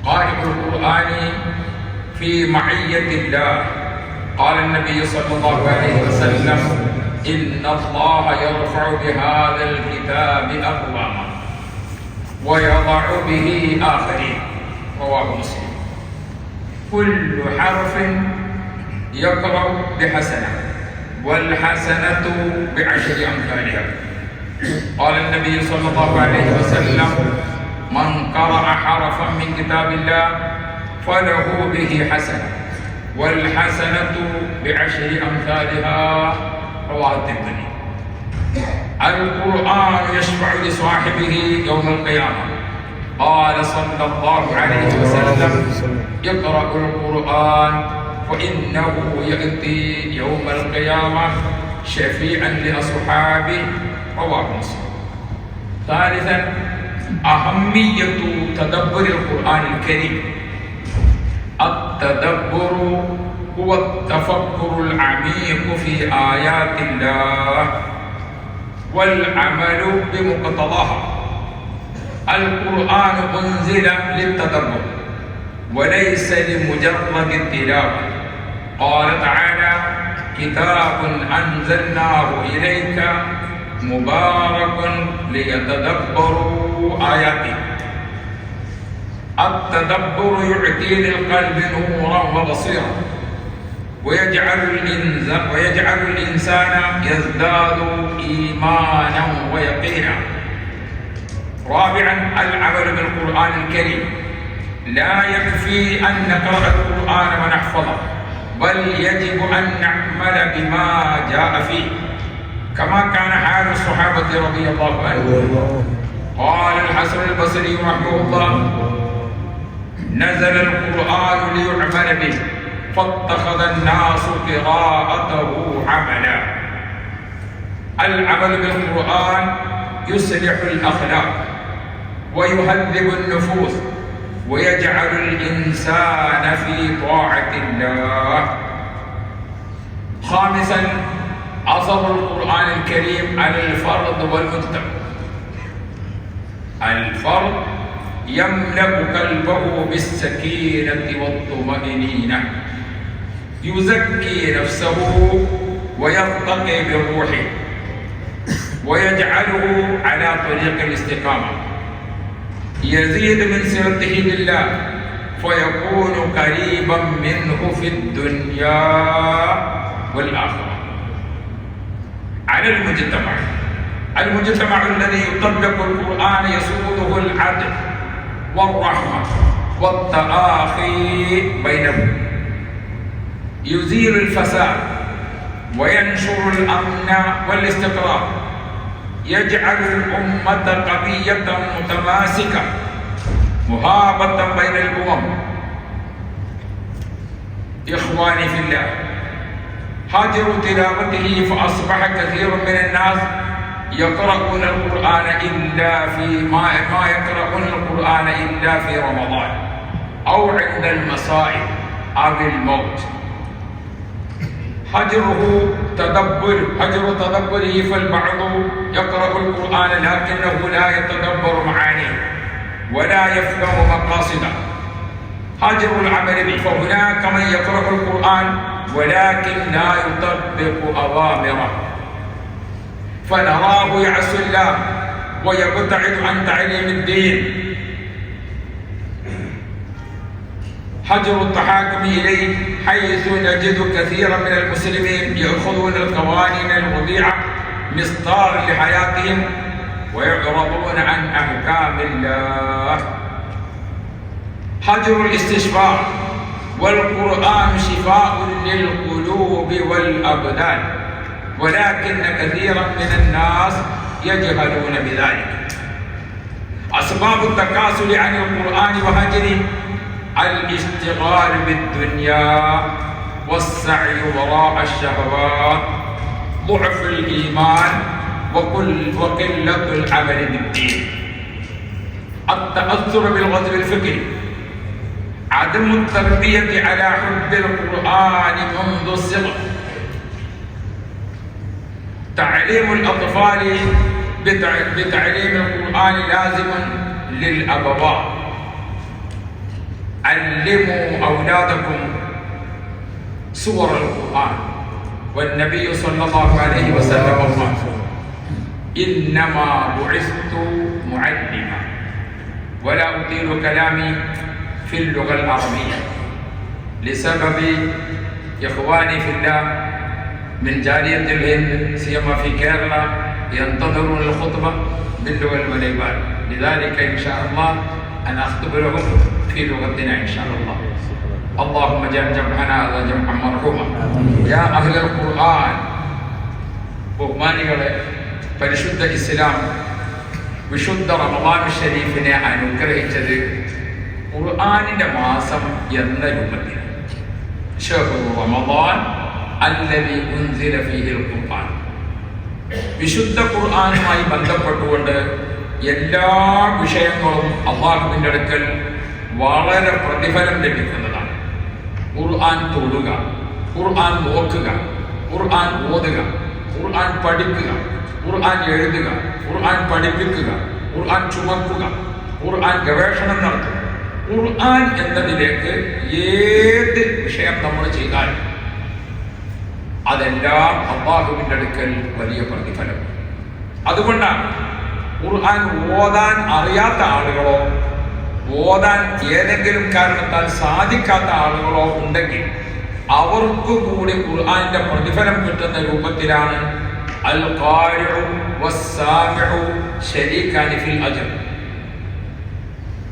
قارئ القرآن في معية الله. قال النبي صلى الله عليه وسلم: إن الله يرفع بهذا الكتاب أقواما ويضع به آخرين. رواه مسلم. كل حرف يقرأ بحسنة، والحسنة بعشر أمثالها. قال النبي صلى الله عليه وسلم: من قرأ حرفا من كتاب الله فله به حسنة، والحسنة بعشر أمثالها. رواه الترمذي. القرآن يشفع لصاحبه يوم القيامة. قال صلى الله عليه وسلم: اقرأوا القرآن فإنه يأتي يوم القيامة شفيعا لأصحابه. رواه مسلم. ثالثا، أهمية تدبر القرآن الكريم. التدبر هو التفكر العميق في آيات الله والعمل بمقتضاها. القرآن أنزل للتدبر وليس لمجرد التلاوة. قال تعالى: كتاب أنزلناه إليك مبارك ليتدبروا آياته. التدبر يعطي للقلب نورا وبصيرا، ويجعل الإنسان يزداد إيمانا ويقينا. رابعا، العمل بالقرآن الكريم. لا يكفي أن نقرأ القرآن ونحفظه، بل يجب أن نعمل بما جاء فيه، كما كان حال الصحابة رضي الله عنهم. قال الحسن البصري رحمه الله: نزل القرآن ليعمل به، فاتخذ الناس قراءته عملا. العمل بالقرآن يصلح الأخلاق ويهذب النفوس ويجعل الإنسان في طاعة الله. خامسا، أثر القرآن الكريم على الفرد والمجتمع. الفرد يملأ قلبه بالسكينة والطمأنينة، يزكي نفسه ويرتقي بروحه ويجعله على طريق الاستقامة، يزيد من صلته بالله فيكون قريبا منه في الدنيا والآخرة. على المجتمع الذي يطبق القرآن يسوده العدل والرحمة والتآخي بينهم، يزيل الفساد وينشر الأمن والاستقرار، يجعل الأمة قوية متماسكة مهابة بين الأمم. إخواني في الله، هاجروا تلاوته فأصبح كثير من الناس يقرؤون القرآن إلا في رمضان أو عند المصائب أو الموت. هجر تدبره، فالبعض يقرأ القرآن لكنه لا يتدبر معانيه ولا يفهم مقاصده. هجر العمل به، فهناك من يقرأ القرآن ولكن لا يطبق أوامره، فنراه يعصي الله ويبتعد عن تعليم الدين. هجر التحاكم إليه، حيث نجد كثيرا من المسلمين يأخذون القوانين الوضيعة مسطار لحياتهم ويعرضون عن أحكام الله. هجر الاستشفاء، والقرآن شفاء للقلوب والأبدان، ولكن كثيرا من الناس يجهلون بذلك. أسباب التكاسل عن القرآن وهجره: الاشتغال بالدنيا والسعي وراء الشهوات، ضعف الإيمان وقلة العمل بالدين. التأثر بالغزو الفكري، عدم التربية على حب القرآن منذ الصغر. تعليم الأطفال بتعليم القرآن لازم للأبوات. علموا أولادكم سور القرآن والنبي صلى الله عليه وسلم قال إنما بعثت معلما ولا أطيل كلامي في اللغة العربية لسبب إخواني في الله من جالية الهند سيما في كيرلا ينتظرون الخطبة باللغة المليبان، لذلك إن شاء الله أنا أخطبرهم في لغتنا إن شاء الله. اللهم اجعل جمعنا هذا جمعا مرحوما يا أهل القرآن. ബഹുമാനികളെ, പരിശുദ്ധ ഇസ്ലാം വിശുദ്ധ റമളാൻ ഷരീഫിനെ അനുഗ്രഹിച്ചത് ഖുർആനിന്റെ മാസം എന്ന രൂപത്തിൽ. ശഹ്റു റമളാൻ അല്ലദീ ഉൻസില ഫീഹിൽ ഖുർആൻ. വിശുദ്ധ ഖുർആനുമായി ബന്ധപ്പെട്ടുകൊണ്ട് എല്ലാ വിഷയങ്ങളും അല്ലാഹുവിന്റെ അടുക്കൽ വളരെ പ്രതിഫലം ലഭിക്കുന്നതാണ്. ഖുർആൻ തൊടുക, ഖുർആൻ നോക്കുക, ഖുർആൻ ഓതുക, ഖുർആൻ പഠിക്കുക, ഖുർആൻ എഴുതുക, ഖുർആൻ പഠിപ്പിക്കുക, ഖുർആൻ ചുമക്കുക, ഖുർആൻ ഗവേഷണം നടത്തുക. ഖുർആൻ എന്നതിലേക്ക് ഏത് വിഷയം നമ്മൾ ചെയ്താലും അതെല്ലാം അല്ലാഹുവിന്റെ അടുക്കൽ വലിയ പ്രതിഫലം. അതുകൊണ്ടാണ് ഖുർആൻ ഓതാൻ അറിയാത്ത ആളുകളോ ഓതാൻ ഏതെങ്കിലും കാരണത്താൽ സാധിക്കാത്ത ആളുകളോ ഉണ്ടെങ്കിൽ അവർക്ക് കൂടി ഖുർആന്റെ പ്രതിഫലം കിട്ടുന്ന രൂപത്തിലാണ് അൽ ഖാരിഉ വസ്സാമിഉ ശരീകാനി ഫിൽ അജ്ർ.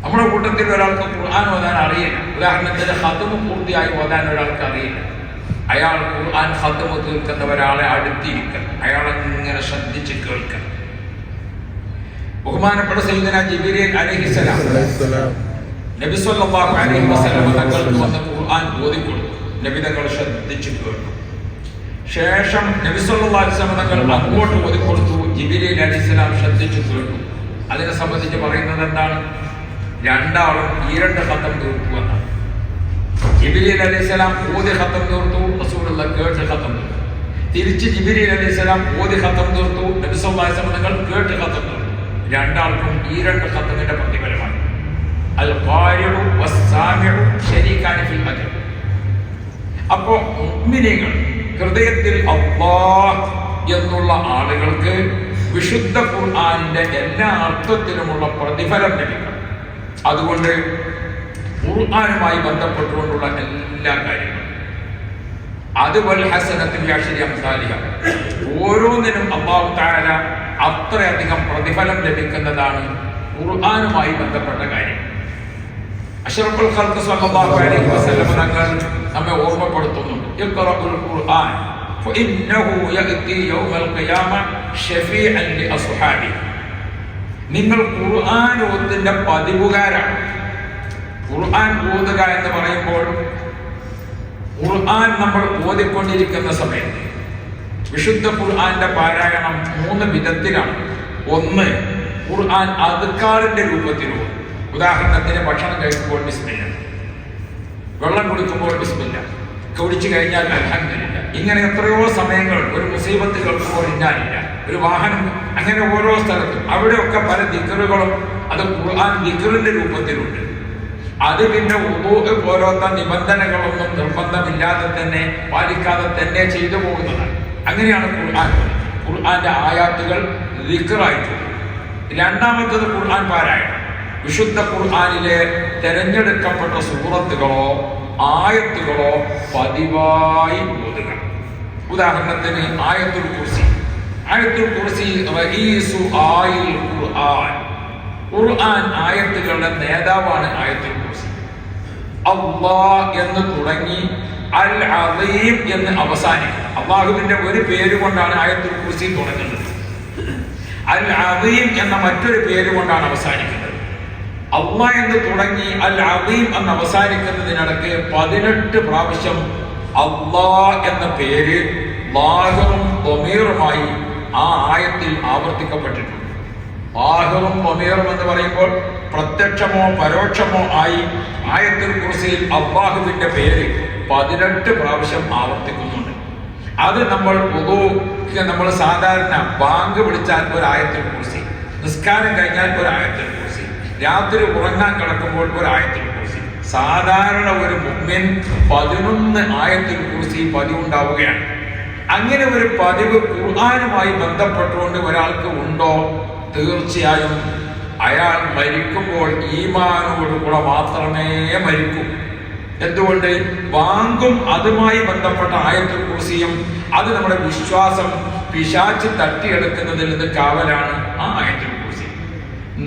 നമ്മുടെ കൂട്ടത്തിൽ ഒരാൾക്ക് ഖുർആൻ ഓതാൻ അറിയില്ല, ഉദാഹരണത്തിന് ഖത്മ് പൂർത്തിയായി ഓതാൻ ഒരാൾക്ക് അറിയില്ല, അയാൾ ഖുർആൻ ഖത്മ് തീർക്കുന്ന ഒരാളെ അടുത്തിരിക്കണം, അയാളെ ഇങ്ങനെ ശ്രദ്ധിച്ച് കേൾക്കണം. ബഹുമാനപ്പെട്ട സയ്യിദന ജിബ്രീൽ അലൈഹിസ്സലാം നബി സല്ലല്ലാഹു അലൈഹി വസല്ലം തങ്ങൾക്ക് വന്ന് ഖുർആൻ ഓതിക്കൊടുത്തു. നബി തങ്ങൾ ശ്രദ്ധിച്ചു കേട്ടു. ശേഷം നബി സല്ലല്ലാഹു അലൈഹി വസല്ലം തങ്ങൾ അങ്ങോട്ട് ഓതിക്കൊടുത്തു. ജിബ്രീൽ അലൈഹിസ്സലാം ശ്രദ്ധിച്ചു കേട്ടു. അതിനെ സംബന്ധിച്ച് പറയുന്നത് എന്താണ്? രണ്ടാളും ഈ രണ്ട് ഖത്തം തീർത്തു എന്നാണ്. ജിബ്രീൽ അലൈഹിസ്സലാം ഓതി ഖത്തം തീർത്തു, റസൂലുള്ളാഹി കേട്ട് ഖത്തം തീർത്തു. തിരിച്ച് ജിബ്രീൽ അലൈഹിസ്സലാം ഓതി ഖത്തം തീർത്തു, നബി സല്ലല്ലാഹു അലൈഹി വസല്ലം തങ്ങൾ കേട്ട് ഖത്തം തീർത്തു. രണ്ടാൾക്കും ഈ രണ്ട് ഖത്തമിന്റെ പ്രതിഫലമാണ്. അൽ ഖാരിഉ വസ്സാമിഉ ശരീകാനി ഫിൽ അജ്ർ. അപ്പോ മുഅ്മിനീങ്ങൾ ഹൃദയത്തിൽ അല്ലാഹ് എന്നുള്ള ആളുകൾക്ക് വിശുദ്ധ ഖുർആനിന്റെ എല്ലാ അർത്ഥത്തിലുമുള്ള പ്രതിഫലം ലഭിക്കണം. അതുകൊണ്ട് ഖുർആനുമായി ബന്ധപ്പെട്ടുകൊണ്ടുള്ള എല്ലാ കാര്യങ്ങളും അത് വൽ ഹസനത്തു ബിഅശ്രി അംസാലിഹ, ഓരോന്നിനും അല്ലാഹു തആല അത്രയധികം പ്രതിഫലം ലഭിക്കുന്നതാണ് ഖുർആനുമായി ബന്ധപ്പെട്ട കാര്യം. അഷ്റഫുൽ ഖൽഖ് സ്വല്ലല്ലാഹു അലൈഹി വസല്ലം തങ്ങൾ നമ്മെ ഓർമ്മപ്പെടുത്തുന്നുണ്ട്, ഇഖ്റഉൽ ഖുർആൻ ഫഇന്നഹു യഅതി യൗമൽ ഖിയാമ ഷഫീഅൻ ലി അസ്ഹാബി. നിങ്ങൾ ഖുർആൻ ഓതുന്നതിന്റെ പതിവുകാരാണ്. ഖുർആൻ ഓതുക എന്ന് പറയുമ്പോൾ ഖുർആൻ നമ്മൾ ഓതിക്കൊണ്ടിരിക്കുന്ന സമയത്ത് വിശുദ്ധ ഖുർആന്റെ പാരായണം 3 വിധത്തിലാണ്. ഒന്ന്, ഖുർആൻ അദ്കാറിന്റെ രൂപത്തിലോ, ഉദാഹരണത്തിന് ഭക്ഷണം കഴിക്കുമ്പോൾ ബിസ്മില്ല, വെള്ളം കുടിക്കുമ്പോൾ ബിസ്മില്ല, കുടിച്ചു കഴിഞ്ഞാൽ അൽഹംദുലില്ല. ഇങ്ങനെ എത്രയോ സമയങ്ങൾ ഒരു മുസീബത്ത് കേൾക്കുമ്പോൾ ഇന്നാലില്ല, ഒരു വാഹനം, അങ്ങനെ ഓരോ സ്ഥലത്തും അവിടെയൊക്കെ പല ദിക്റുകളും അത് ഖുർആൻ ദിക്റിന്റെ രൂപത്തിലുണ്ട്. അത് പിന്നെ വുദൂഅ് പോലത്തെ നിബന്ധനകളൊന്നും നിർബന്ധമില്ലാതെ തന്നെ പാലിക്കാതെ തന്നെ ചെയ്തു പോകുന്നതാണ്. അങ്ങനെയാണ് ഖുർആൻ. ഖുർആന്റെ ആയാത്തുകൾ ദിക്റായിട്ടുണ്ട്. രണ്ടാമത്തത് ഖുർആൻ പാരായണം. വിശുദ്ധ ഖുർആനിലെ തെരഞ്ഞെടുക്കപ്പെട്ട സൂറത്തുകളോ ആയത്തുകളോ പതിവായി ഓതുക. ഉദാഹരണത്തിന് ആയത്തുൽ കുർസി. ആയത്തുൽ കുർസി റഈസു ആയിൽ ഖുർആൻ. ഖുർആൻ ആയത്തുകളുടെ നേതാവാണ് ആയത്തുൽ കുർസി. അല്ലാഹ് എന്ന് തുടങ്ങി അൽ അദീം എന്ന് അവസാനിക്കും. അല്ലാഹുവിന്റെ ഒരു പേര് കൊണ്ടാണ് ആയത്തുൽ കുർസി തുടങ്ങുന്നത്. അൽ അദീം എന്ന മറ്റൊരു പേര് കൊണ്ടാണ് അവസാനിക്കുന്നത്. അല്ലാഹ് എന്ന് തുടങ്ങി അൽ അദീം എന്ന് അവസാനിക്കുന്നതിനിടയ്ക്ക് 18 പ്രാവശ്യം അല്ലാഹ് എന്ന പേര് ളാഹിറും ളമീറുമായി ആ ആയത്തിൽ ആവർത്തിക്കപ്പെട്ടിട്ടുണ്ട്. ളാഹിറും ളമീറും എന്ന് പറയുമ്പോൾ പ്രത്യക്ഷമോ പരോക്ഷമോ ആയി ആയത്തുൽ കുർസിയിൽ അല്ലാഹുവിന്റെ പേര് 18 പ്രാവശ്യം ആവർത്തിക്കുന്നുണ്ട്. അത് നമ്മൾ നമ്മൾ സാധാരണ ബാങ്ക് വിളിച്ചാൽ ഒരു ആയത്തുൽ കുർസി, നിസ്കാരം കഴിഞ്ഞാൽ ഒരു ആയത്തുൽ കുർസി, രാത്രി ഉറങ്ങാൻ കിടക്കുമ്പോൾ ഒരു ആയത്തുൽ കുർസി, സാധാരണ ഒരു മുഅ്മിൻ 11 ആയത്തുൽ കുർസി പതിവുണ്ടാവുകയാണ്. അങ്ങനെ ഒരു പതിവ് ഖുർആനുമായി ബന്ധപ്പെട്ടുകൊണ്ട് ഒരാൾക്ക് ഉണ്ടോ? തീർച്ചയായും അയാൾ മരിക്കുമ്പോൾ ഈമാനോടുകൂടെ മാത്രമേ മരിക്കൂ. എന്തുകൊണ്ട്? വാങ്കും അതുമായി ബന്ധപ്പെട്ട ആയത്തുൽ കുർസിയും അത് നമ്മുടെ വിശ്വാസം പിശാച് തട്ടിയെടുക്കുന്നതിൽ നിന്ന് കാവലാണ് ആ ആയത്തുൽ കുർസി.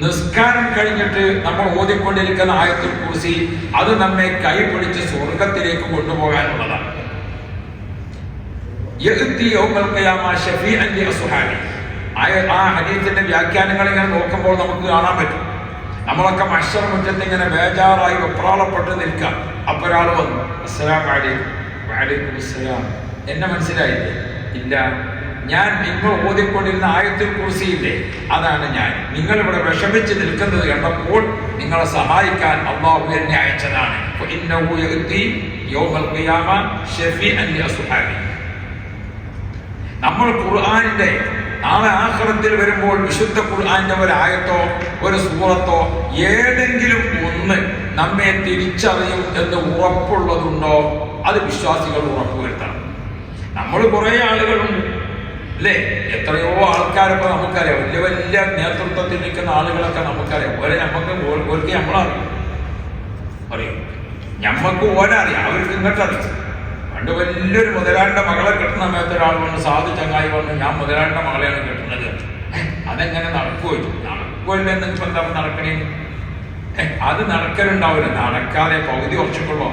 നിസ്കാരം കഴിഞ്ഞിട്ട് നമ്മൾ ഓതിക്കൊണ്ടിരിക്കുന്ന ആയത്തുൽ കുർസി അത് നമ്മെ കൈപിടിച്ച് സ്വർഗത്തിലേക്ക് കൊണ്ടുപോകാനുള്ളതാണ്. ആ ഹദീസിന്റെ വ്യാഖ്യാനങ്ങൾ ഇങ്ങനെ നോക്കുമ്പോൾ നമുക്ക് കാണാൻ പറ്റും. നമ്മളൊക്കെ മഹ്ശർ മുറ്റത്ത് ഇങ്ങനെ ബേജാറായി വെപ്രാളപ്പെട്ട് നിൽക്കാം. അപ്പൊ ഒരാൾ വന്നു, അസ്സലാമു അലൈക്കും. വഅലൈക്കും അസ്സലാം. എന്നെ മനസ്സിലായില്ലേ? ഇല്ല, ഞാൻ നിങ്ങൾ ഓതിക്കൊണ്ടിരുന്ന ആയത്തുൽ കുർസി ഇല്ലേ, അതാണ് ഞാൻ. നിങ്ങൾ ഇവിടെ വിഷമിച്ച് നിൽക്കുന്നത് കണ്ടപ്പോൾ നിങ്ങളെ സഹായിക്കാൻ അല്ലാഹു എന്നെ അയച്ചതാണ്. ഫഇന്നഹു യഅതി യൗമൽ ഖിയാമ ശഫീഅൻ ലിഅസ്ഹാബി. നമ്മൾ ഖുർആനിന്റെ നാളെ ആഖിറത്തിൽ വരുമ്പോൾ വിശുദ്ധ ഖുർആന്റെ ഒരു ആയത്തോ ഒരു സൂറത്തോ ഏതെങ്കിലും ഒന്ന് നമ്മെ തിരിച്ചറിയും എന്ന് ഉറപ്പുള്ളതുണ്ടോ? അത് വിശ്വാസികൾ ഉറപ്പുവരുത്തണം. നമ്മൾ കുറെ ആളുകളുണ്ട് അല്ലേ? എത്രയോ ആൾക്കാരൊക്കെ നമുക്കറിയാം. വലിയ വലിയ നേതൃത്വത്തിൽ നിൽക്കുന്ന ആളുകളൊക്കെ നമുക്കറിയാം. ഓരോ ഓർക്ക് നമ്മളറിയും, അറിയും. ഞമ്മക്ക് ഓരറിയാം, അവർക്ക് ഇങ്ങോട്ടറിയാം. പണ്ട് വലിയൊരു മുതലാളിയുടെ മകളെ കിട്ടുന്ന സമയത്ത് ഒരാൾ വന്ന് സാധു ചങ്ങായി പറഞ്ഞു, ഞാൻ മുതലാളിയുടെ മകളെയാണ് കിട്ടുന്നത്. അതെങ്ങനെ നടക്കുമോ? നടക്കുമല്ലോ. എന്നിപ്പോ എന്താ നടക്കണേ? അത് നടക്കലുണ്ടാവില്ല. നടക്കാതെ പകുതി ഉറച്ചിട്ടുള്ളോ?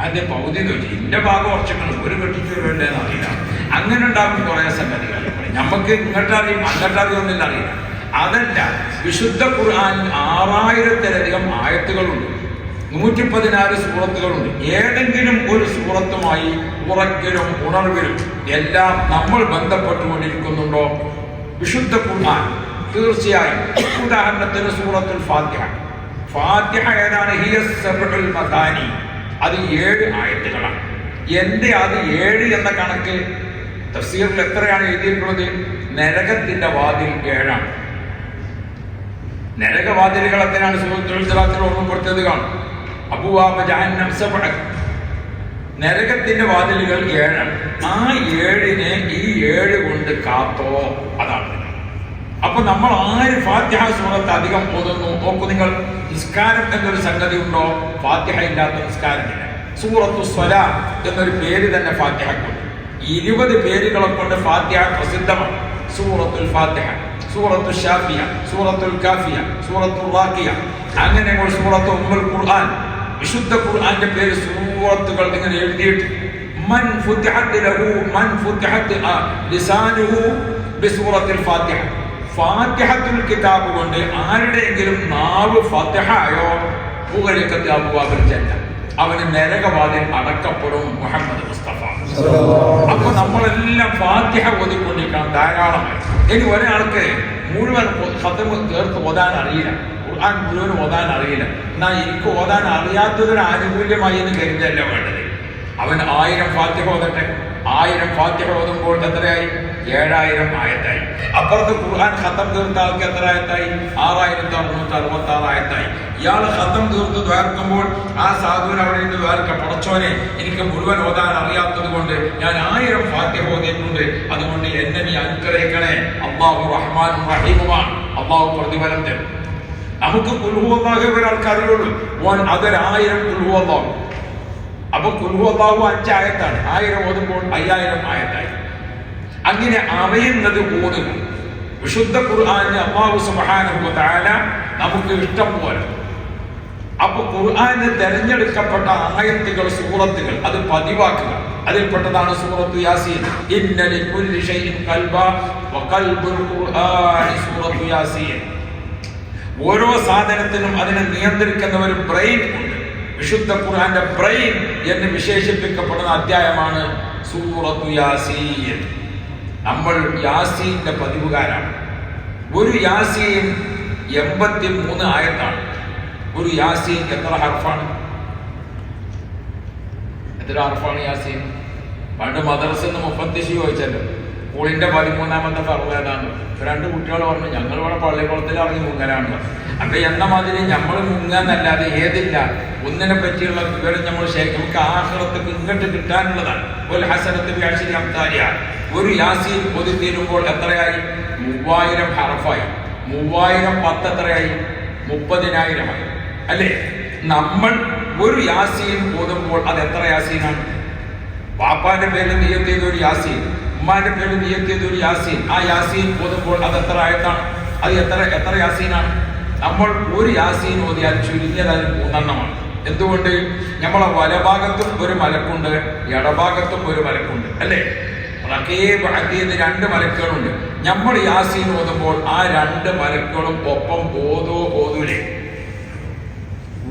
അതിന്റെ പകുതി ചോദിച്ചു. ഇന്റെ ഭാഗം ഉറച്ചിട്ടുള്ളൂ, ഒരു കെട്ടിച്ചോരുണ്ടെന്ന് അറിയില്ല. അങ്ങനെ ഉണ്ടാകും കുറെ സംഗതികൾ. നമുക്ക് ഇങ്ങോട്ടറിയും അങ്ങോട്ടറിയൊന്നില്ല അറിയില്ല. അതല്ല, വിശുദ്ധ ഖുർആനിൽ 6000-ലധികം ആയത്തുകളുണ്ട്, 114 സൂറത്തുകളുണ്ട്. ഏതെങ്കിലും ഒരു സൂറത്തുമായി ഉറക്കിലും ഉണർവിലും എല്ലാം നമ്മൾ ബന്ധപ്പെട്ടുകൊണ്ടിരിക്കുന്നുണ്ടോ? വിശുദ്ധ ഖുർആൻ തീർച്ചയായും. ഉദാഹരണത്തിന് സൂറത്തുൽ ഫാത്തിഹ. ഫാത്തിഹ ഏതാണ്? ഹിയ സബ്ഉൽ മഥാനി. അത് 7 ആയത്തുകളാണ്. എന്റെ അത് 7 എന്ന കണക്ക് തഫ്സീറിൽ എത്രയാണ് എഴുതിയിട്ടുള്ളത്? നരകത്തിന്റെ വാതിൽ 7ആണ്. നരകവാതിലുകൾ എത്രയാണ്? സൂറത്തുൽ ഇസ്റാത്തിൽ ഓർമ്മപ്പെടുത്തിയത് കാണും. അബ്വാബ ജഹന്നം സബ്അ. നരകത്തിന്റെ വാതിലുകൾ 7ആണ്. ആ 7-നെ ഈ 7 കൊണ്ട് കാത്തോ, അതാണ്. അപ്പൊ നമ്മൾ ആര് ഫാത്തിഹ സൂറത്ത് അധികം ഓതുന്നു? നോക്കൂ നിങ്ങൾ, നിസ്കാരം എന്നൊരു സംഗതി ഉണ്ടോ? ഫാത്തിഹ ഇല്ലാത്ത നിസ്കാരമില്ല. സൂറത്തു സ്വലാം എന്നൊരു പേര് തന്നെ ഫാത്തിഹക്കുണ്ട്. 20 പേരുകളെ കൊണ്ട് ഫാത്തിഹ പ്രസിദ്ധമാണ്. സൂറത്തുൽ ഫാത്തിഹ, സൂറത്തു ഷാഫിയ, സൂറത്തുൽ കാഫിയ, സൂറത്തുൽ റാഖിയ, അങ്ങനെ സൂറത്തു ഉമ്മുൽ ഖുർആൻ. വിശുദ്ധ ഖുർആന്റെ പേര് സൂറത്തുകൾ ഇങ്ങനെ എഴുതിയിട്ട് മൻ ഫുതിഹത് ലഹു മൻ ഫുതിഹത് ലിസാനുഹു ബിസൂറത്തുൽ ഫാത്തിഹ. ഫാത്തിഹത്തുൽ കിതാബ് കൊണ്ട് ആരുടെയെങ്കിലും നാവ് ഫാത്തിഹ ആയോ ഉഗലിക്കത്ത് അബ്വാബുൽ ജന്ന, അവന് നരകവാതിൽ അടക്കപ്പെടും. മുഹമ്മദ് മുസ്തഫ. അപ്പൊ നമ്മളെല്ലാം ഫാത്തിഹ ഓതിക്കൊണ്ടിരിക്കണം ധാരാളമായി. ഇനി ഒരാൾക്ക് മുഴുവൻ ഖത്മ് ചേർത്ത് ഓതാൻ അറിയില്ല, ഖുർആൻ മുഴുവൻ ഓതാൻ അറിയില്ല, എന്നാ എനിക്ക് ഓതാൻ അറിയാത്തതൊരു ആനുകൂല്യമായി എന്ന് കരുതല്ല വേണ്ടത്. അവൻ 1000 ഫാത്തിഹ ഓതട്ടെ. 1000 ഫാത്തിഹ ഓതുമ്പോൾ എത്രയായി? 7000 ആയത്തായി. അപ്പുറത്ത് ഖുർആൻ ഖത്തം തീർത്ത ആൾക്ക് എത്ര ആയത്തായി? 6666 ആയത്തായി. ഇയാൾ ഖത്തം തീർത്ത് ദ്വാർക്കുമ്പോൾ ആ സാധുവിന് അവിടെ നിന്ന് ദ്വാർക്ക, പടച്ചോനെ എനിക്ക് മുഴുവൻ ഓതാൻ അറിയാത്തത് കൊണ്ട് ഞാൻ 1000 ഫാത്തിഹ ഓതിയിട്ടുണ്ട്, അതുകൊണ്ട് എന്നെ നീ അനുഗ്രഹിക്കണേ. അല്ലാഹു റഹ്മാനും റഹീമുമാണ്. അല്ലാഹു പ്രതിഫലം തരും. നമുക്ക് ഖുൽ ഹുവല്ലാഹു ഒരാൾക്ക് അറിയുള്ളൂ, അതൊരു 1000 ഖുൽ ഹുവല്ലാഹു. അപ്പൊ ഖുൽ ഹുവല്ലാഹു 5 ആയത്താണ്. 1000 ഓതുമ്പോൾ 5000 ആയത്തായി. അങ്ങനെ അറിയുന്നത് ഓതുക. വിശുദ്ധ ഖുർആനിന് അല്ലാഹു സുബ്ഹാനഹു വ തആല നമുക്ക് ഇഷ്ടം പോലെ. അപ്പൊ ഖുർആനിന് തെരഞ്ഞെടുക്കപ്പെട്ട ആയത്തുകൾ, സൂറത്തുകൾ അത് പതിവാക്കുക. അതിൽപ്പെട്ടതാണ് സൂറത്തു യാസീൻ. ഇന്ന ലികുല്ലി ഷൈഇൻ ഖൽബ വ ഖൽബുൽ ഖുർആനി സൂറത്തു യാസീൻ. ഓരോ സാധനത്തിനും അതിനെ നിയന്ത്രിക്കുന്ന ഒരു ബ്രെയിൻ ഉണ്ട്. വിശുദ്ധ ഖുർആന്റെ ബ്രെയിൻ എന്ന് വിശേഷിപ്പിക്കപ്പെടുന്ന അധ്യായമാണ് സൂറത്തു യാസീൻ. നമ്മൾ യാസീന്റെ പതിവുകാരാണ്. ഒരു യാസീൻ 83 ആയത്താണ്. ഒരു യാസീൻ എത്ര ഹർഫാണ്? എത്ര ഹർഫാണ് യാസീൻ? പണ്ട് മദ്രസന്ന് 30 ചോദിച്ചല്ലോ. സ്കൂളിന്റെ 13ാമത്തെ ഫർവേദാണ്. 2 കുട്ടികൾ പറഞ്ഞു ഞങ്ങളിവിടെ പള്ളിക്കുളത്തിൽ ഇറങ്ങി മുങ്ങലാണ്. അപ്പൊ എന്ന മാതിരി നമ്മൾ മുങ്ങാന്നല്ലാതെ ഏതില്ല ഒന്നിനെ പറ്റിയുള്ള വിവരം നമുക്ക് ആഖിറത്തേക്ക് ഇങ്ങോട്ട് കിട്ടാനുള്ളതാണ്. ഒരു ഹസനത്ത് ബിഅശ്രി അംസാലിഹ. ഒരു യാസീൻ ഓതി തീരുമ്പോൾ എത്രയായി? 3000 ഹറഫായി. 3000 10 എത്രയായി? 30,000 അല്ലേ? നമ്മൾ ഒരു യാസീൻ ഓതുമ്പോൾ അത് എത്ര യാസീനാണ്? പാപ്പാന്റെ പേരിൽ നിയത്ത് ചെയ്ത ഒരു യാസീൻ, ഉമ്മാന്റെ പേരിൽ നിയത്ത് ചെയ്ത ഒരു യാസീൻ. ആ യാസീൻ ഓതുമ്പോൾ അത് എത്ര ആയത്താണ്? അത് എത്ര യാസീനാണ്? നമ്മൾ ഒരു യാസീൻ ഓതിയാൽ ചുരുങ്ങിയതായി 3 എണ്ണമാണ്. എന്തുകൊണ്ട്? നമ്മളെ വലഭാഗത്തും ഒരു മലക്കുണ്ട്, ഇടഭാഗത്തും ഒരു മലക്കുണ്ട്, അല്ലേ? റഖീബ് അതീദ് 2 മലക്കുകളുണ്ട്. നമ്മൾ യാസീൻ ഓതുമ്പോൾ ആ 2 മലക്കുകളും ഒപ്പം ഓതൂലേ?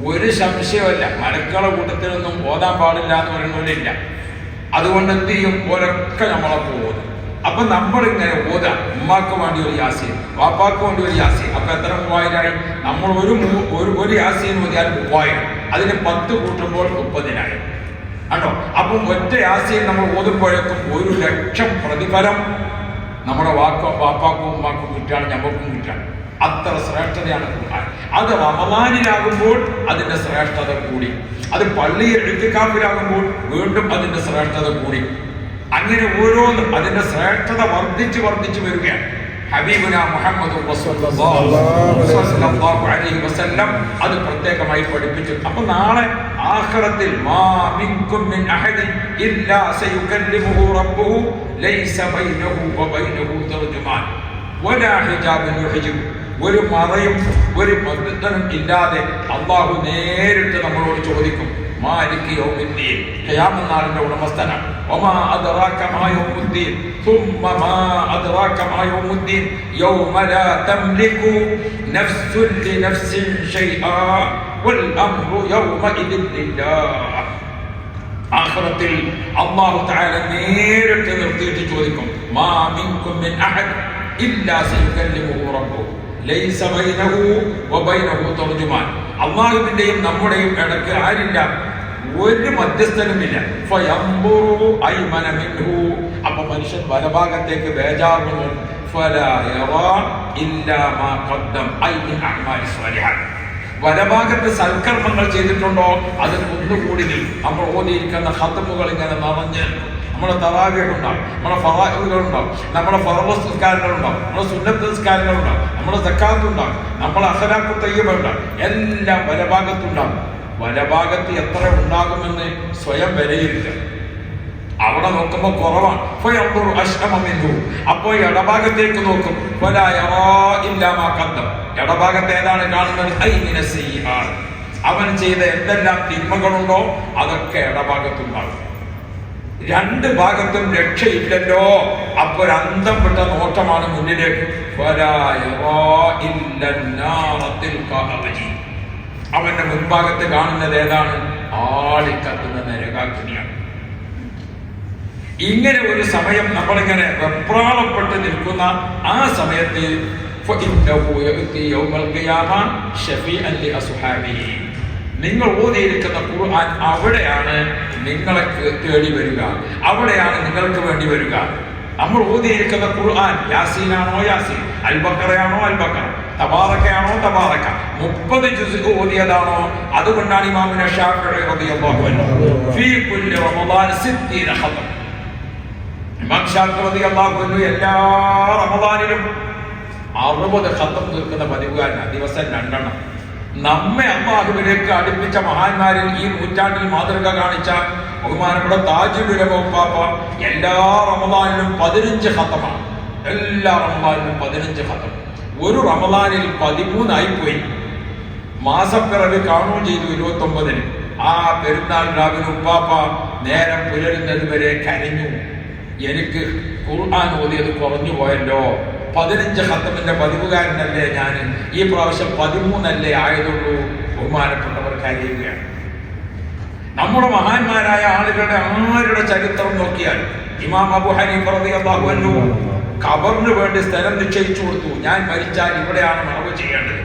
ഒരു സംശയമല്ല, മലക്കുകളുടെ കൂട്ടത്തിലൊന്നും ഓതാൻ പാടില്ല എന്ന് പറയുന്നവരില്ല. അതുകൊണ്ട് എന്ത് ചെയ്യും? ഒരൊക്കെ നമ്മളൊക്കെ ഓതും. അപ്പൊ നമ്മളിങ്ങനെ ഓതാം. ഉമ്മാക്ക് വേണ്ടി ഒരു യാസീൻ, വാപ്പാക്ക് വേണ്ടി ഒരു യാസീൻ. അപ്പൊ എത്ര 3000ആയി? നമ്മൾ ഒരു യാസീൻ ഓതിയാൽ 3000, അതിന് 10 കൂട്ടുമ്പോൾ 30,000 ആണോ? അപ്പം ഒറ്റ യാസീൻ നമ്മൾ ഓതുമ്പോഴേക്കും 1,00,000 പ്രതിഫലം നമ്മുടെ വാപ്പാക്കും ഉമ്മാക്കും കിട്ടുകയാണ്, ഞമ്മക്കും കിട്ടുകയാണ്. അത്ര ശ്രേഷ്ഠതയാണ് ഖുർആൻ. അത് റമദാനിലാകുമ്പോൾ അതിന്റെ ശ്രേഷ്ഠത കൂടി, അത് പള്ളിയിൽ ഇഅ്തികാഫിലാകുമ്പോൾ വീണ്ടും അതിന്റെ ശ്രേഷ്ഠത കൂടി. അങ്ങനെ ഓരോന്നും അതിന്റെ ശ്രേഷ്ഠത വർദ്ധിച്ചു വരികയാണ്. ഹബീബുന മുഹമ്മദ് സ്വല്ലല്ലാഹു അലൈഹി വസല്ലം അത് പ്രത്യേകമായി പഠിപ്പിച്ചു. അപ്പൊ നാളെ ആഖിറത്തിൽ മാ മിൻകും മിൻ അഹദിൻ ഇല്ലാ സയുകല്ലിമുഹു റബ്ബുഹു ലൈസ ബൈനഹു വബൈനഹു തർജുമാൻ വലാ ഹിജാബുൻ യുഹിജുബു. ഒരു മറയും ഒരു ബന്ധനും ഇല്ലാതെ അല്ലാഹു നേരിട്ട് നമ്മളോട് ചോദിക്കും. മാലിക് യൗമിദ്ദീൻ, ഖിയാമത്ത് നാളിന്റെ ഉടമസ്ഥനാണ്. വമാ അദ്റാക മാ യൗമുദ്ദീൻ ثم ما أدراك ما يوم الدين يوم لا تملك نفس لنفس شيئا والأمر يومئذ لله. ആഖിറത്തിൽ അല്ലാഹു തആല നേരിട്ട് നിർത്തിയിട്ട് ചോദിക്കും. മാ മിൻകും മിൻ അഹദ് ഇല്ലാ സയുകല്ലിമുഹു റബ്ബുഹു ലൈസ ബൈനഹു വബൈനഹു തർജുമാൻ. അല്ലാഹുവിന്റെയും നമ്മുടെയും ഇടയ്ക്ക് ആരില്ല? ഒരു മധ്യസ്ഥനുമില്ല. ഫയംബുറു അയ്മന മിൻഹു. അപ്പൊ മനുഷ്യൻ വലഭാഗത്തേക്ക് ബേജാറുന്നു. ഫലാ യറാ ഇല്ലാ മാ ഖദ്ദം ഐ മിൻ അഅ്മാലി സ്വാലിഹാത്ത്. വലഭാഗത്ത് സൽക്കർമ്മങ്ങൾ ചെയ്തിട്ടുണ്ടോ അതിന് ഒന്നുകൂടി നമ്മൾ ഓതിയിരിക്കുന്ന ഖത്മുകൾ ഇങ്ങനെ നിറഞ്ഞ് നമ്മുടെ തറാവീഹ് ഉണ്ടാവും, നമ്മുടെ ഫറായിദുകൾ ഉണ്ടാവും, നമ്മുടെ ഫർള് നിസ്കാരങ്ങൾ ഉണ്ടാവും, നമ്മുടെ സുന്നത്ത് നിസ്കാരങ്ങൾ ഉണ്ടാവും, നമ്മുടെ സക്കാത്ത് ഉണ്ടാവും, നമ്മുടെ അഖ്ലാഖു തയ്യിബ ഉണ്ടാവും. എല്ലാം വലഭാഗത്തുണ്ടാവും. വലഭാഗത്ത് എത്ര ഉണ്ടാകുമെന്ന് സ്വയം വിലയിരുത്തുക. അവിടെ നോക്കുമ്പോൾ കുറവാണ്. അപ്പോൾ ഇടഭാഗത്തേക്ക് നോക്കും. ഇടഭാഗത്ത് ഏതാണ് കാണുന്നത്? അവൻ ചെയ്ത എന്തെല്ലാം തിന്മകളുണ്ടോ അതൊക്കെ ഇടഭാഗത്തുണ്ടാകും. 2 ഭാഗത്തും രക്ഷയില്ലല്ലോ. അപ്പൊ ഒരു അന്തം വിട്ട നോട്ടമാണ് മുന്നിലേക്ക്. അവന്റെ മുൻഭാഗത്ത് കാണുന്നത് ഏതാണ്? ആളിക്കത്തുന്ന നരകാഗ്നിയാണ്. ഇങ്ങനെ ഒരു സമയം നമ്മളിങ്ങനെ വെപ്രാളപ്പെട്ട് നിൽക്കുന്ന ആ സമയത്ത് നിങ്ങൾ ഓതിയിരിക്കുന്ന ഖുർആൻ അവിടെയാണ് നിങ്ങളെ തേടി വരിക, അവിടെയാണ് നിങ്ങൾക്ക് വേണ്ടി വരിക. നമ്മൾ ഓതിയിരിക്കുന്ന ഖുർആൻ യാസീനാണോ യാസീൻ, അൽ ബഖറയാണോ അൽ ബഖറ, തബാറക്കയാണോ തബാറക്ക, 30 ജുസ് ഓതിയതാണോ? അതുകൊണ്ടാണ് ഇമാമുന ശാഫിഈ റളിയല്ലാഹു അൻഹു ഫീ കുല്ലി റമദാൻ 60 ഖത്ം. ഇമാം ശാഫിഈ റളിയല്ലാഹു അൻഹു എല്ലാ റമദാനിലും 60 ഖത്ം തീർക്കുന്ന പതിവുകാരനാണ്. ദിവസം 2 എണ്ണം. നമ്മെ അല്ലാഹുവിലേക്ക് അടുപ്പിച്ച മഹാന്മാരിൽ ഈ നൂറ്റാണ്ടിൽ മാതൃക കാണിച്ച ബഹുമാനപ്പെട്ട താജുൽ ഉലമ ഉപ്പാപ്പ എല്ലാ റമദാനിലും 15 ഖത്തമാണ്. എല്ലാ റമദാനിലും 15 ഖത്തം. ഒരു റമദാനിൽ 13 ആയിപ്പോയി. മാസപ്പിറവി കാണുകയും ചെയ്തു 29-ന്. ആ പെരുന്നാൾ രാവിലെ ഉപ്പാപ്പ നേരം പുലരുന്നത് വരെ കരഞ്ഞു. എനിക്ക് ഖുർആൻ ഓതിയത് കുറഞ്ഞു പോയല്ലോ. 15 ഖത്തമിന്റെ പതിവുകാരനല്ലേ ഞാൻ, ഈ പ്രാവശ്യം 13 ആയതുള്ളൂ. ബഹുമാനപ്പെട്ടവർ കരയുകയാണ്. നമ്മുടെ മഹാന്മാരായ ആളുകളുടെ ആരുടെ ചരിത്രം നോക്കിയാൽ ഇമാം അബൂ ഹനീഫ റളിയല്ലാഹു അൻഹു ഖബറിന് വേണ്ടി സ്ഥലം നിശ്ചയിച്ചു കൊടുത്തു. ഞാൻ മരിച്ചാൽ ഇവിടെയാണ് മറവ് ചെയ്യേണ്ടത്.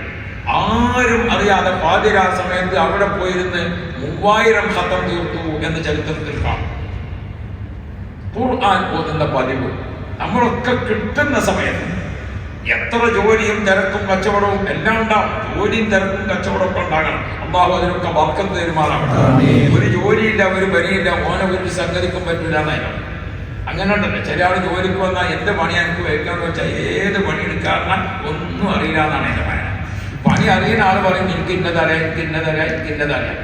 ആരും അറിയാതെ പാതിരാ സമയത്ത് അവിടെ പോയിരുന്ന് 3000 ഖത്തം തീർത്തു എന്ന് ചരിത്രത്തിൽ കാണും. ഖുർആൻ ഓതുന്ന പതിവ് നമ്മളൊക്കെ കിട്ടുന്ന സമയത്ത് എത്ര ജോലിയും തിരക്കും കച്ചവടവും എല്ലാം ഉണ്ടാവും. ജോലിയും തിരക്കും കച്ചവടമൊക്കെ ഉണ്ടാകണം. അല്ലാഹു അതിനൊക്കെ ബർക്കത്ത് തരുമാറാവട്ടെ. ഒരു ജോലിയില്ല, ഒരു പണിയില്ല, ഓനെ ഒരു സംഗതിക്കും പറ്റൂല എന്നായിരുന്നു. അങ്ങനെ ഉണ്ടല്ലോ ചില ആൾ ജോലിക്ക് വന്നാൽ എന്ത് പണി എനിക്ക് വയ്ക്കാന്ന് വെച്ചാൽ ഏത് പണി എടുക്കാറില്ല, ഒന്നും അറിയില്ല എന്നാണ് എൻ്റെ പറയണത്. പണി അറിയുന്ന ആൾ പറയും എനിക്ക് ഇന്നതറിയാം, എനിക്ക് ഇന്നതറിയാം, എനിക്ക് ഇന്നതറിയാം.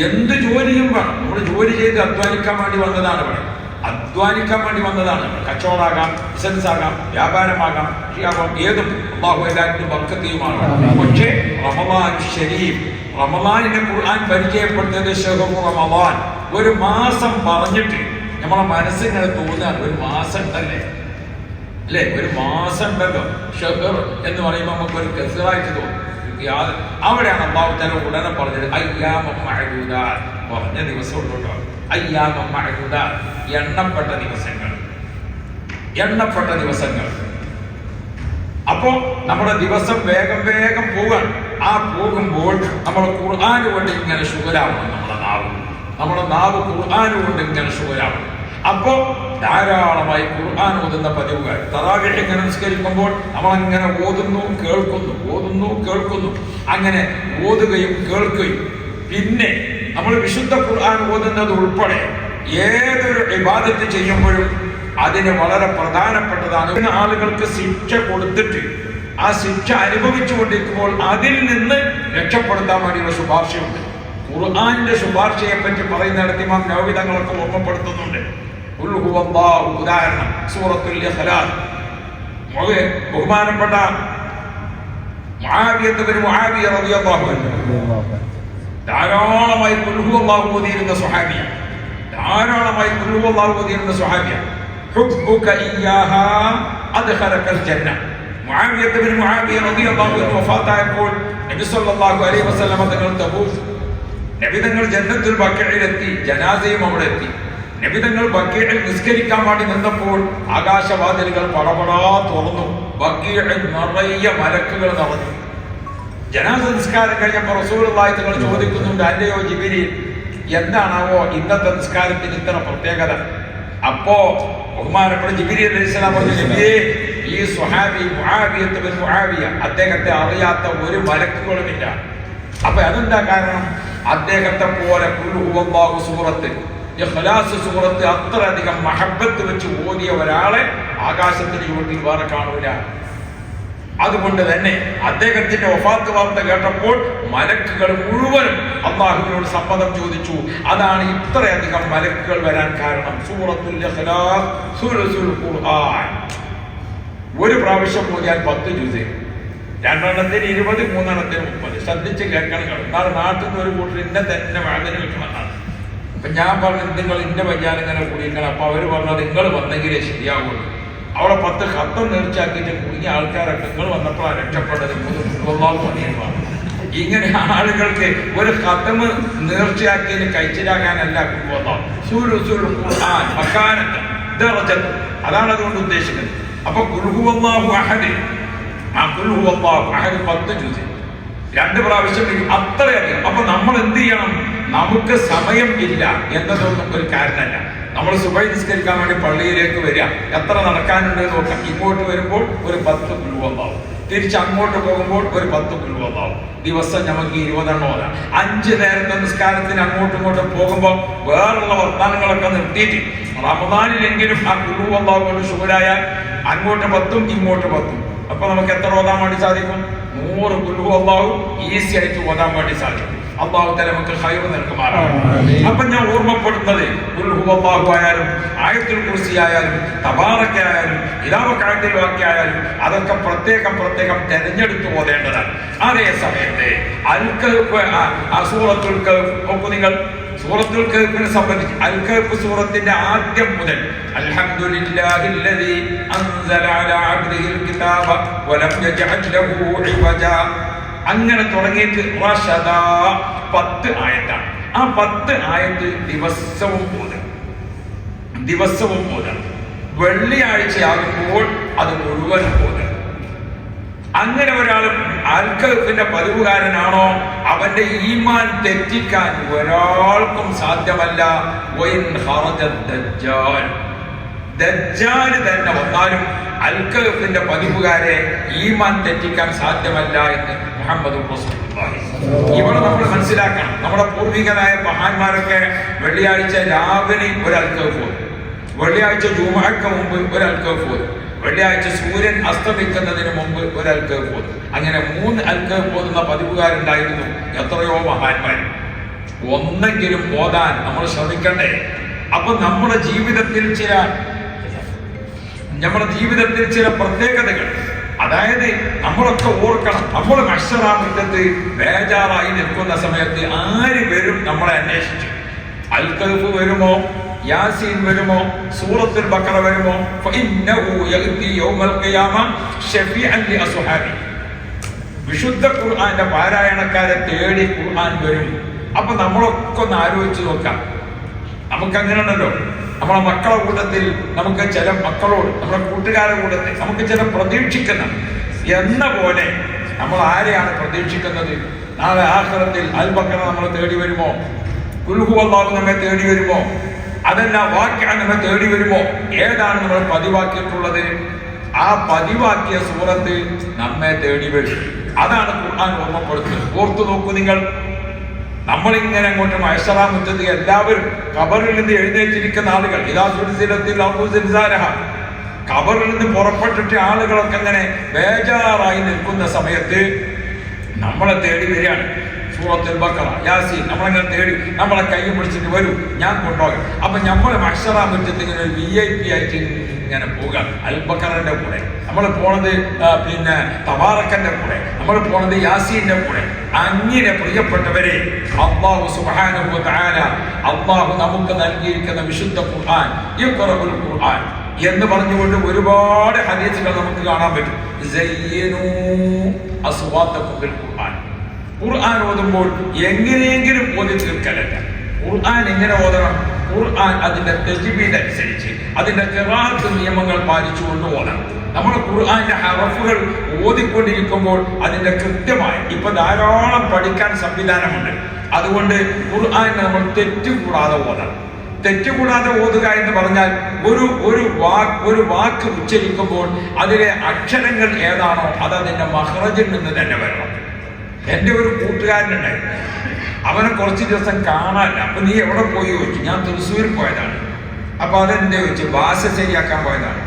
എന്ത് ജോലിയും വേണം. നമ്മൾ ജോലി ചെയ്ത് അധ്വാനിക്കാൻ വേണ്ടി വന്നതാണ് ഇവിടെ. അധ്വാനിക്കാൻ വേണ്ടി വന്നതാണ്. കച്ചവടമാകാം, ബിസിനസ് ആകാം, വ്യാപാരമാകാം, കൃഷിയാകാം, ഏതും അല്ലാഹു എല്ലാത്തിനും ബർക്കത്തുമാകാം. പക്ഷേ റമളാൻ ശരീഫ്, റമളാനിനെ ഖുർആൻ പരിചയപ്പെടുത്തിയത് ശഹ്റു റമളാൻ. ഒരു മാസം പറഞ്ഞിട്ട് നമ്മളെ മനസ്സിങ്ങനെ തോന്നുകയാണ് ഒരു മാസം ഉണ്ടല്ലേ, അല്ലേ? ഒരു മാസം ഉണ്ടല്ലോ. ഷഹർ എന്ന് പറയുമ്പോൾ നമുക്ക് ഒരു കസറായിട്ട് തോന്നും. അവിടെയാണ് അല്ലാഹു തആല ഉടനെ പറഞ്ഞത് അയ്യാമം മഅദൂദാത്ത്, പറഞ്ഞ ദിവസം ഉണ്ടോ. അയ്യാമം മഅദൂദാത്ത്, എണ്ണപ്പെട്ട ദിവസങ്ങൾ, എണ്ണപ്പെട്ട ദിവസങ്ങൾ. അപ്പോ നമ്മുടെ ദിവസം വേഗം വേഗം പോകാൻ. ആ പോകുമ്പോൾ നമ്മൾ ഖുർആൻ കൊണ്ട് ഇങ്ങനെ ശുഗരാവണം. നമ്മുടെ നാവ് ഖുർആൻ കൊണ്ട് ഇങ്ങനെ ശുഗരാവണം. അപ്പോ ധാരാളമായി ഖുർആൻ ഓതുന്ന പതിവുകൾ. തറാവീഹ് ഇങ്ങനെ നിസ്കരിക്കുമ്പോൾ നമ്മളങ്ങനെ ഓതുന്നു കേൾക്കുന്നു, ഓതുന്നു കേൾക്കുന്നു, അങ്ങനെ ഓതുകയും കേൾക്കുകയും. പിന്നെ നമ്മൾ വിശുദ്ധ ഖുർആൻ ഓതുന്നത് ഉൾപ്പെടെ ഏതൊരു ഇബാദത്ത് ചെയ്യുമ്പോഴും അതിന് വളരെ പ്രധാനപ്പെട്ടതാണ്. ആളുകൾക്ക് ശിക്ഷ കൊടുത്തിട്ട് ആ ശിക്ഷ അനുഭവിച്ചുകൊണ്ടിരിക്കുമ്പോൾ അതിൽ നിന്ന് രക്ഷപ്പെടുത്താൻ വേണ്ടിയുള്ള ശുപാർശയുണ്ട്. ഖുർആന്റെ ശുപാർശയെ പറ്റി പറയുന്നിടത്ത് ഇമാം നവവി തങ്ങളൊക്കെ ഓർമ്മപ്പെടുത്തുന്നുണ്ട്. ഉദാഹരണം സൂറത്തുൽ ഇഖ്ലാസ്. ബഹുമാനപ്പെട്ട മുആവിയ റളിയല്ലാഹു അൻഹു ധാരാളമായി ഖുൽ ഹുവല്ലാഹു ഓതിയിരുന്ന സ്വഹാബിയ, ധാരാളമായി ഖുൽ ഹുവല്ലാഹു ഓതിയിരുന്ന സ്വഹാബിയ. ഹുബ്ബുക ഇയ്യാഹാ അദ്ഖലകൽ ജന്ന. മുആവിയ റളിയല്ലാഹു അൻഹു വഫാത്തായപ്പോൾ നബി സല്ലല്ലാഹു അലൈഹി വസല്ലം തങ്ങൾ തബൂക്ക്, നബി തങ്ങൾ ജന്നത്തുൽ ബഖീഇലെത്തി, ജനാസയും അവിടെ എത്തി. നബി തങ്ങൾ ബഖീഇൽ നിസ്കരിക്കാൻ വേണ്ടി നിന്നപ്പോൾ ആകാശവാതിലുകൾ പടപടാ തുറന്നു. ബഖീഇൽ നിറയെ മലക്കുകൾ നിറഞ്ഞു. ജനാസ നിസ്കാരം കഴിഞ്ഞപ്പോൾ റസൂലുള്ളാഹി തങ്ങൾ ചോദിക്കുന്നുണ്ട്, അല്ലയോ ജിബ്രീൽ, എന്താണാവോ ഇന്നത്തെ നിസ്കാരത്തിന് ഇത്ര പ്രത്യേകത? അപ്പോ ബഹുമാനപ്പെട്ട ജിബ്രീൽ അലൈഹിസ്സലാം പറഞ്ഞു, നബിയേ, ഈ സ്വഹാബി മുആവിയ അദ്ദേഹത്തെ അറിയാത്ത ഒരു മലക്കുകളുമില്ല. അപ്പൊ അതെന്താ കാരണം? അദ്ദേഹത്തെ പോലെ ഖുൽ ഹുവല്ലാഹു സൂറത്ത്, ഇഖ്ലാസ് സൂറത്ത് അത്രയധികം മഹബത്ത് വെച്ച് ഓതിയ ഒരാളെ ആകാശത്തിന് ചുവട്ടിൽ വേറെ കാണൂല. അതുകൊണ്ട് തന്നെ അദ്ദേഹത്തിന്റെ വഫാത്ത് വാർത്ത കേട്ടപ്പോൾ മലക്കുകൾ മുഴുവനും അല്ലാഹുവിനോട് സമ്മതം ചോദിച്ചു. അതാണ് ഇത്രയധികം മലക്കുകൾ വരാൻ കാരണം. സൂറത്തുൽ ഇഖ്ലാസ് സുലുസുൽ ഖുർആൻ ഒരു പ്രാവശ്യം ഓതിയാൽ 10 ജുസ്, രണ്ടെണ്ണത്തിന് 20, മൂന്നെണ്ണത്തിന് 30. ശ്രദ്ധിച്ച് കേൾക്കണം. എന്നാൽ നാട്ടിൽ നിന്ന് ഒരു കൂട്ടർ ഇന്നെ തന്നെ വാങ്ങന് വെക്കണമെന്നാണ്. അപ്പൊ ഞാൻ പറഞ്ഞു, നിങ്ങൾ ഇന്ന വയ്യാൻ ഇങ്ങനെ കൂടിയിരിക്കണം. അപ്പൊ അവര് പറഞ്ഞത് നിങ്ങൾ വന്നെങ്കിലേ ശരിയാവുള്ളൂ. അവിടെ 10 ഖത്തം നേർച്ചാക്കിയിട്ട് കുടുങ്ങിയ ആൾക്കാരൊക്കെ നിങ്ങൾ വന്നപ്പോഴാണ് രക്ഷപ്പെട്ടത്. ഇങ്ങനെ ആളുകൾക്ക് ഒരു ഖത്തം നേർച്ചയാക്കിയതിന് കഴിച്ചിലാകാനല്ല അതാണ് അതുകൊണ്ട് ഉദ്ദേശിക്കുന്നത്. അപ്പൊ ഖുൽ ഹുവല്ലാഹു അഹദ്, ആ ഖുൽ ഹുവല്ലാഹു അഹദ് 10 ജുസ് 2 പ്രാവശ്യം അത്രയധികം. അപ്പൊ നമ്മൾ എന്ത് ചെയ്യണം? നമുക്ക് സമയം ഇല്ല എന്നതൊന്നും ഒരു കാരണമല്ല. നമ്മൾ സുബഹി നിസ്കരിക്കാൻ വേണ്ടി പള്ളിയിലേക്ക് വരിക, എത്ര നടക്കാനുണ്ട് നോക്കാം. ഇങ്ങോട്ട് വരുമ്പോൾ ഒരു 10 ഖുൽ ഹുവല്ലാഹു, തിരിച്ച് അങ്ങോട്ട് പോകുമ്പോൾ ഒരു 10 ഖുൽ ഹുവല്ലാഹു. ദിവസം നമുക്ക് 20 എണ്ണം ഓതാം. 5 നേരത്തെ നിസ്കാരത്തിന് അങ്ങോട്ടും ഇങ്ങോട്ടും പോകുമ്പോൾ വേറുള്ള വർത്താനങ്ങളൊക്കെ നിർത്തിയിട്ട് റമദാനിലെങ്കിലും ആ ഖുൽ ഹുവല്ലാഹു കൊണ്ട് ശുക്രായാൽ അങ്ങോട്ട് 10 ഇങ്ങോട്ട് 10. അപ്പൊ നമുക്ക് എത്ര ഓതാൻ വേണ്ടി സാധിക്കും? 100 ഖുൽ ഹുവല്ലാഹു ഈസി ആയിട്ട് ഓതാൻ വേണ്ടി സാധിക്കും. അല്ലാഹു തആല നമുക്ക് ഖൈർ നൽകുമാറാകട്ടെ. അപ്പൊ ഞാൻ ഓർമ്മപ്പെടുന്നത് ഖുൽ ഹുവല്ലാഹു ആയാലും ആയത്തുൽ കുർസി ആയാലും തബാറക ആയാലും ഇലാ വഖഅത്തിൽ വാഖിഅ ആയാലും അതൊക്കെ പ്രത്യേകം തിരഞ്ഞെടുത്ത് ഓതേണ്ടതാണ്. അതേ സമയത്ത് അൽ കഹ്ഫ്, സൂറത്തുൽ കഹ്ഫ് നോക്കൂ നിങ്ങൾ. സൂറത്തുൽ കഹ്ഫിനെ സംബന്ധിച്ച് അൽ കഹ്ഫ് സൂറത്തിന്റെ ആദ്യം മുതൽ അൽഹംദുലില്ലാഹില്ലദീ അൻസല അലാ അബ്ദിഹിൽ കിതാബ വലം യജ്അൽ ലഹു ഇവജ അങ്ങനെ തുടങ്ങിയിട്ട് 10 ആയത്താണ്. ആ 10 ആയത്ത് ദിവസവും ഓതണം. വെള്ളിയാഴ്ചയാകുമ്പോൾ അത് മുഴുവൻ ഓതണം. അങ്ങനെ ഒരാൾ അൽ കഹ്ഫിന്റെ പതിവുകാരനാണോ, അവന്റെ ഈമാൻ തെറ്റിക്കാൻ ഒരാൾക്കും സാധ്യമല്ല. ദജ്ജാല് തന്നെ വന്നാലും അൽ-കഹ്ഫിന്റെ പതിവുകാരെ ഈമാൻ തെറ്റിക്കാൻ സാധ്യമല്ല എന്ന് മുഹമ്മദ് റസൂലുള്ളാഹി. ഇവിടെ നമ്മൾ മനസ്സിലാക്കണം, നമ്മുടെ പൂർവികരായ മഹാന്മാരൊക്കെ വെള്ളിയാഴ്ച രാവിലെ ഒരു അൽ-കഹ്ഫ് ഓതും, വെള്ളിയാഴ്ച ജുമുഅക്ക് മുമ്പ് ഒരു അൽ-കഹ്ഫ് ഓതും, വെള്ളിയാഴ്ച സൂര്യൻ അസ്തമിക്കുന്നതിന് മുമ്പ് ഒരു അൽ-കഹ്ഫ് ഓതും. അങ്ങനെ 3 അൽ-കഹ്ഫ് ഓതുന്ന പതിവുകാരുണ്ടായിരുന്നു എത്രയോ മഹാന്മാർ. ഒന്നെങ്കിലും ഓതാൻ നമ്മൾ ശ്രമിക്കണ്ടേ? അപ്പൊ നമ്മുടെ ജീവിതത്തിൽ ചില പ്രത്യേകതകൾ, അതായത് നമ്മളൊക്കെ ഓർക്കണം, നമ്മൾ മഹ്ശറാമുറ്റത്ത് ബേജാറായി നിൽക്കുന്ന സമയത്ത് ആര് വരും നമ്മളെ അന്വേഷിച്ചു? അൽ-കഹ്ഫ് വരുമോ? യാസീൻ വരുമോ? സൂറത്തുൽ ബഖറ വരുമോ? ഫഇന്നഹു യഅതി യൗമൽ ഖിയാമ ശഫീഅൻ ലി അസ്ഹാബി. വിശുദ്ധ ഖുർആന്റെ പാരായണക്കാരെ തേടി ഖുർആൻ വരും. അപ്പൊ നമ്മളൊക്കെ ഒന്ന് ആലോചിച്ച് നോക്കാം. നമുക്കങ്ങനെയാണല്ലോ, നമ്മളെ മക്കളെ കൂട്ടത്തിൽ നമുക്ക് ചില മക്കളോട്, നമ്മുടെ കൂട്ടുകാരുടെ കൂട്ടത്തിൽ നമുക്ക് ചില പ്രതീക്ഷിക്കുന്ന എന്ന പോലെ നമ്മൾ ആരെയാണ് പ്രതീക്ഷിക്കുന്നത്? നാളെ ആഖിറത്തിൽ അൽ ബഖറ നമ്മളെ തേടി വരുമോ? ഖുൽ ഹുവല്ലാഹു നമ്മെ തേടി വരുമോ? അതല്ല വാഖിഅ നമ്മെ തേടി വരുമോ? ഏതാണ് നമ്മൾ പതിവാക്കിയിട്ടുള്ളത്? ആ പതിവാക്കിയ സൂറത്ത് നമ്മെ തേടി വരും. അതാണ് ഖുർആൻ ഓർമ്മപ്പെടുത്തുന്നത്. ഓർത്തു നോക്കൂ നിങ്ങൾ, നമ്മളിങ്ങനെ അങ്ങോട്ട് മഹ്ശറാമുറ്റത്ത് എല്ലാവരും ഖബറിൽ നിന്ന് എഴുന്നേറ്റിരിക്കുന്ന ആളുകൾ, ഖബറിൽ നിന്ന് പുറപ്പെട്ടിട്ട് ആളുകളൊക്കെ അങ്ങനെ ബേജാറായി നിൽക്കുന്ന സമയത്ത് നമ്മളെ തേടി വരികയാണ്. സൂറത്തുൽ ബഖറ, യാസീൻ നമ്മളങ്ങനെ തേടി നമ്മളെ കൈ പിടിച്ചിട്ട് വരൂ, ഞാൻ കൊണ്ടുപോകാം. അപ്പൊ നമ്മളെ മഹ്ശറാമുറ്റത്ത് ഇങ്ങനെ ഒരു VIP ആയിട്ട് ഇങ്ങനെ പോകാം. അൽ ബഖറന്റെ കൂടെ നമ്മൾ പോണത്, പിന്നെ തബാറക്കന്റെ കൂടെ നമ്മൾ പോണത്, യാസീന്റെ കൂടെ. അങ്ങനെ പ്രിയപ്പെട്ടവരെ, അല്ലാഹു സുബ്ഹാനഹു വ തആല അല്ലാഹു നമുക്ക് നൽകിയിരിക്കുന്ന വിശുദ്ധ ഖുർആൻ, ഇഖ്റഉൽ ഖുർആൻ എന്ന് പറഞ്ഞുകൊണ്ട് ഒരുപാട് ഹദീസുകൾ നമുക്ക് കാണാൻ പറ്റും. സയ്യിനൂ അസ്വാതകും ബിൽ ഖുർആൻ. ഖുർആൻ ഓതുമ്പോൾ എങ്ങനെയെങ്കിലും ഓതി തീർക്കലല്ല. ഖുർആൻ എങ്ങനെ ഓതണം? ഖുർആൻ അതിന്റെ തജ്വീദ് അനുസരിച്ച്, അതിന്റെ ഖിറാഅത്ത് നിയമങ്ങൾ പാലിച്ചുകൊണ്ട് ഓതണം. നമ്മൾ ഖുർആന്റെ ഹറഫുകൾ ഓതിക്കൊണ്ടിരിക്കുമ്പോൾ അതിന്റെ കൃത്യമായി, ഇപ്പൊ ധാരാളം പഠിക്കാൻ സംവിധാനമുണ്ട്. അതുകൊണ്ട് ഖുർആൻ നമ്മൾ തെറ്റുകൂടാതെ ഓതണം. തെറ്റുകൂടാതെ ഓതുക എന്ന് പറഞ്ഞാൽ ഒരു വാക്ക് ഉച്ചരിക്കുമ്പോൾ അതിലെ അക്ഷരങ്ങൾ ഏതാണോ അത് അതിന്റെ മഖ്റജിൽ നിന്ന് തന്നെ വരണം. എൻ്റെ ഒരു കൂട്ടുകാരനുണ്ടായിരുന്നു, അവനെ കുറച്ച് ദിവസം കാണാനില്ല. അപ്പൊ നീ എവിടെ പോയി ചോദിച്ചു. ഞാൻ തൃശ്ശൂരിൽ പോയതാണ്. അപ്പൊ അതെന്തേ ചോദിച്ചു? ഭാഷ ശരിയാക്കാൻ പോയതാണ്.